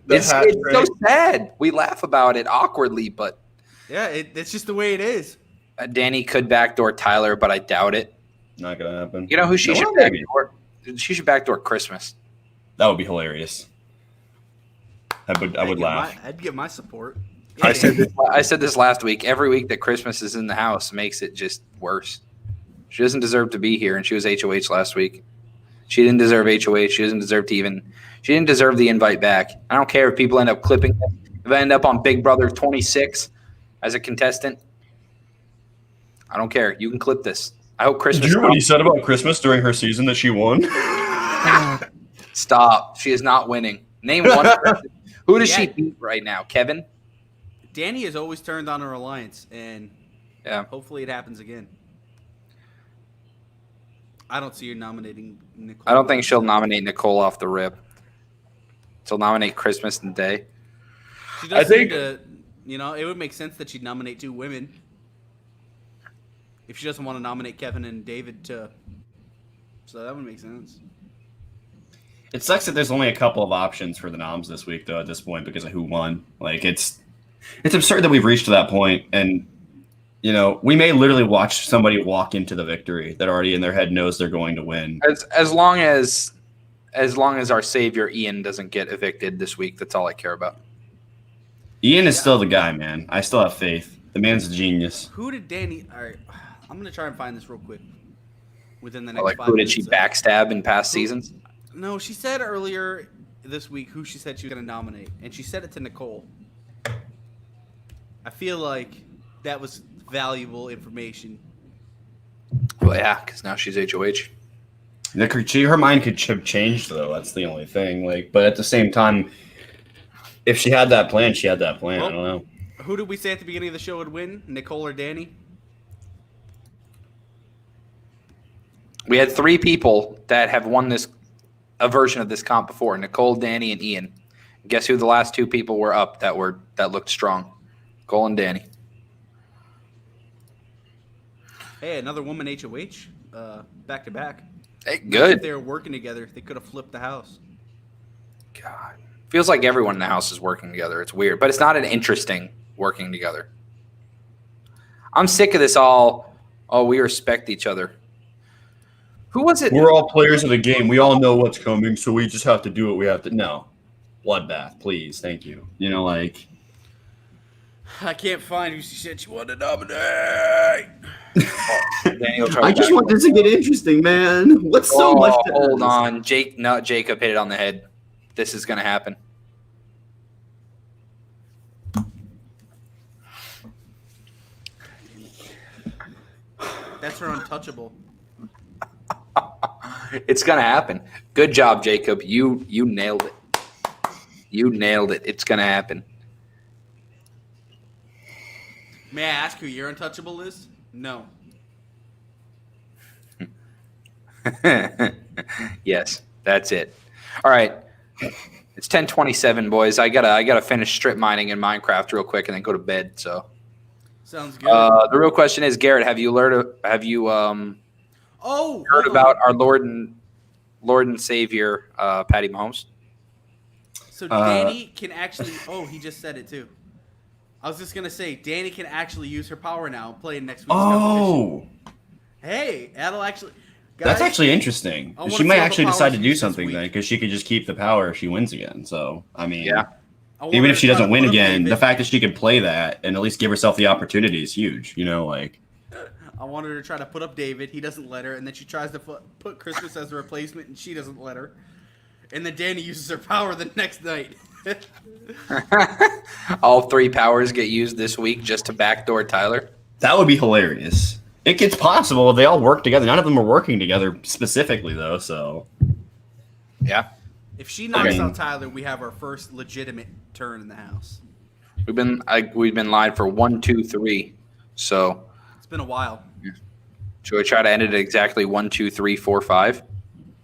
It's so sad. We laugh about it awkwardly, but Yeah, it's just the way it is. Danny could backdoor Tyler, but I doubt it. Not gonna happen. You know who she No, should maybe. backdoor? She should backdoor Christmas. That would be hilarious. I would laugh. I'd give my support. I said this last week. Every week that Christmas is in the house makes it just worse. She doesn't deserve to be here, and she was HOH last week. She didn't deserve HOH. She doesn't deserve to even. She didn't deserve the invite back. I don't care if people end up clipping it. If I end up on Big Brother 26 as a contestant, I don't care. You can clip this. I hope Christmas. Did you hear what he said about Christmas during her season that she won? Stop. She is not winning. Name one person. Who does she beat right now? Kevin? Danny has always turned on her alliance, and Yeah. hopefully it happens again. I don't see her nominating Nicole. I don't think she'll nominate Nicole off the rip. She'll nominate Christmas and Day. She does I think- seem to, it would make sense that she'd nominate 2 women. If she doesn't want to nominate Kevin and David to. So that would make sense. It sucks that there's only a couple of options for the noms this week, though. At this point, because of who won, like it's absurd that we've reached to that point, and we may literally watch somebody walk into the victory that already in their head knows they're going to win. As long as our savior Ian doesn't get evicted this week, that's all I care about. Ian is still the guy, man. I still have faith. The man's a genius. Who did Danny? All right, I'm gonna try and find this real quick. Within the next Like 5 who did minutes. she backstab in past seasons? No, she said earlier this week who she said she was gonna nominate, and she said it to Nicole. I feel like that was valuable information. Well, yeah, because now she's HOH. Her mind could have changed, though. That's the only thing. But at the same time, if she had that plan, she had that plan. I don't know. Who did we say at the beginning of the show would win? Nicole or Danny? We had 3 people that have won a version of this comp before: Nicole, Danny, and Ian. Guess who the last 2 people were up that looked strong? Nicole and Danny. Hey, another woman HOH, back to back. Hey, If good. they were working together, they could have flipped the house. God, feels like everyone in the house is working together. It's weird, but it's not an interesting working together. I'm sick of this all. Oh, we respect each other. Who was it? We're all players of the game. We all know what's coming, so we just have to do what we have to. No. Bloodbath, please. Thank you. I can't find who she said she wanted to nominate. I just want this to get interesting, man. What's so much to hold ask? on. Jacob hit it on the head. This is going to happen. That's her untouchable. It's going to happen. Good job, Jacob. You nailed it. You nailed it. It's going to happen. May I ask who your untouchable is? No. Yes, that's it. All right. It's 10:27, boys. I gotta finish strip mining in Minecraft real quick and then go to bed. So Sounds good. the real question is, Garrett, have you heard about our Lord and Savior Patty Mahomes? So Danny can actually. Oh, he just said it too. I was just gonna say Danny can actually use her power now, playing next week's competition. Oh, Hey, that'll actually. Guys, that's actually interesting. I wanna She see might all the actually powers decide to she do uses something this then, week. because she could just keep the power if she wins again. So, I mean, Yeah. I want even her if she to try doesn't to win put up again, David. the fact that she can play that and at least give herself the opportunity is huge. I want her to try to put up David. He doesn't let her, and then she tries to put Christmas as a replacement, and she doesn't let her. And then Danny uses her power the next night. All 3 powers get used this week just to backdoor Tyler. That would be hilarious. It gets possible if they all work together. None of them are working together specifically, though. So, Yeah. If she knocks mean- out Tyler, we have our first legitimate turn in the house. We've been live for 1, 2, 3. So It's been a while. should we try to end it at exactly 1, 2, 3, 4, 5?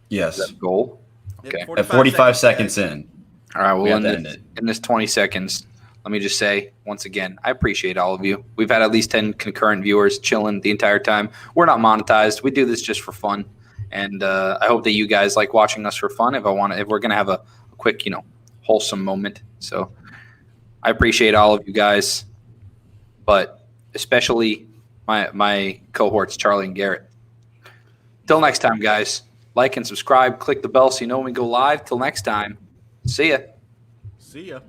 yes. Is that the goal? Yep, Okay. At 45 seconds guys. in. All right, We we'll have to end end in this 20 seconds. Let me just say once again, I appreciate all of you. We've had at least 10 concurrent viewers chilling the entire time. We're not monetized. We do this just for fun, and I hope that you guys like watching us for fun. If we're gonna have a quick, wholesome moment. So I appreciate all of you guys, but especially my cohorts, Charlie and Garrett. Till next time, guys. Like and subscribe. Click the bell so you know when we go live. Till next time. See ya. See ya.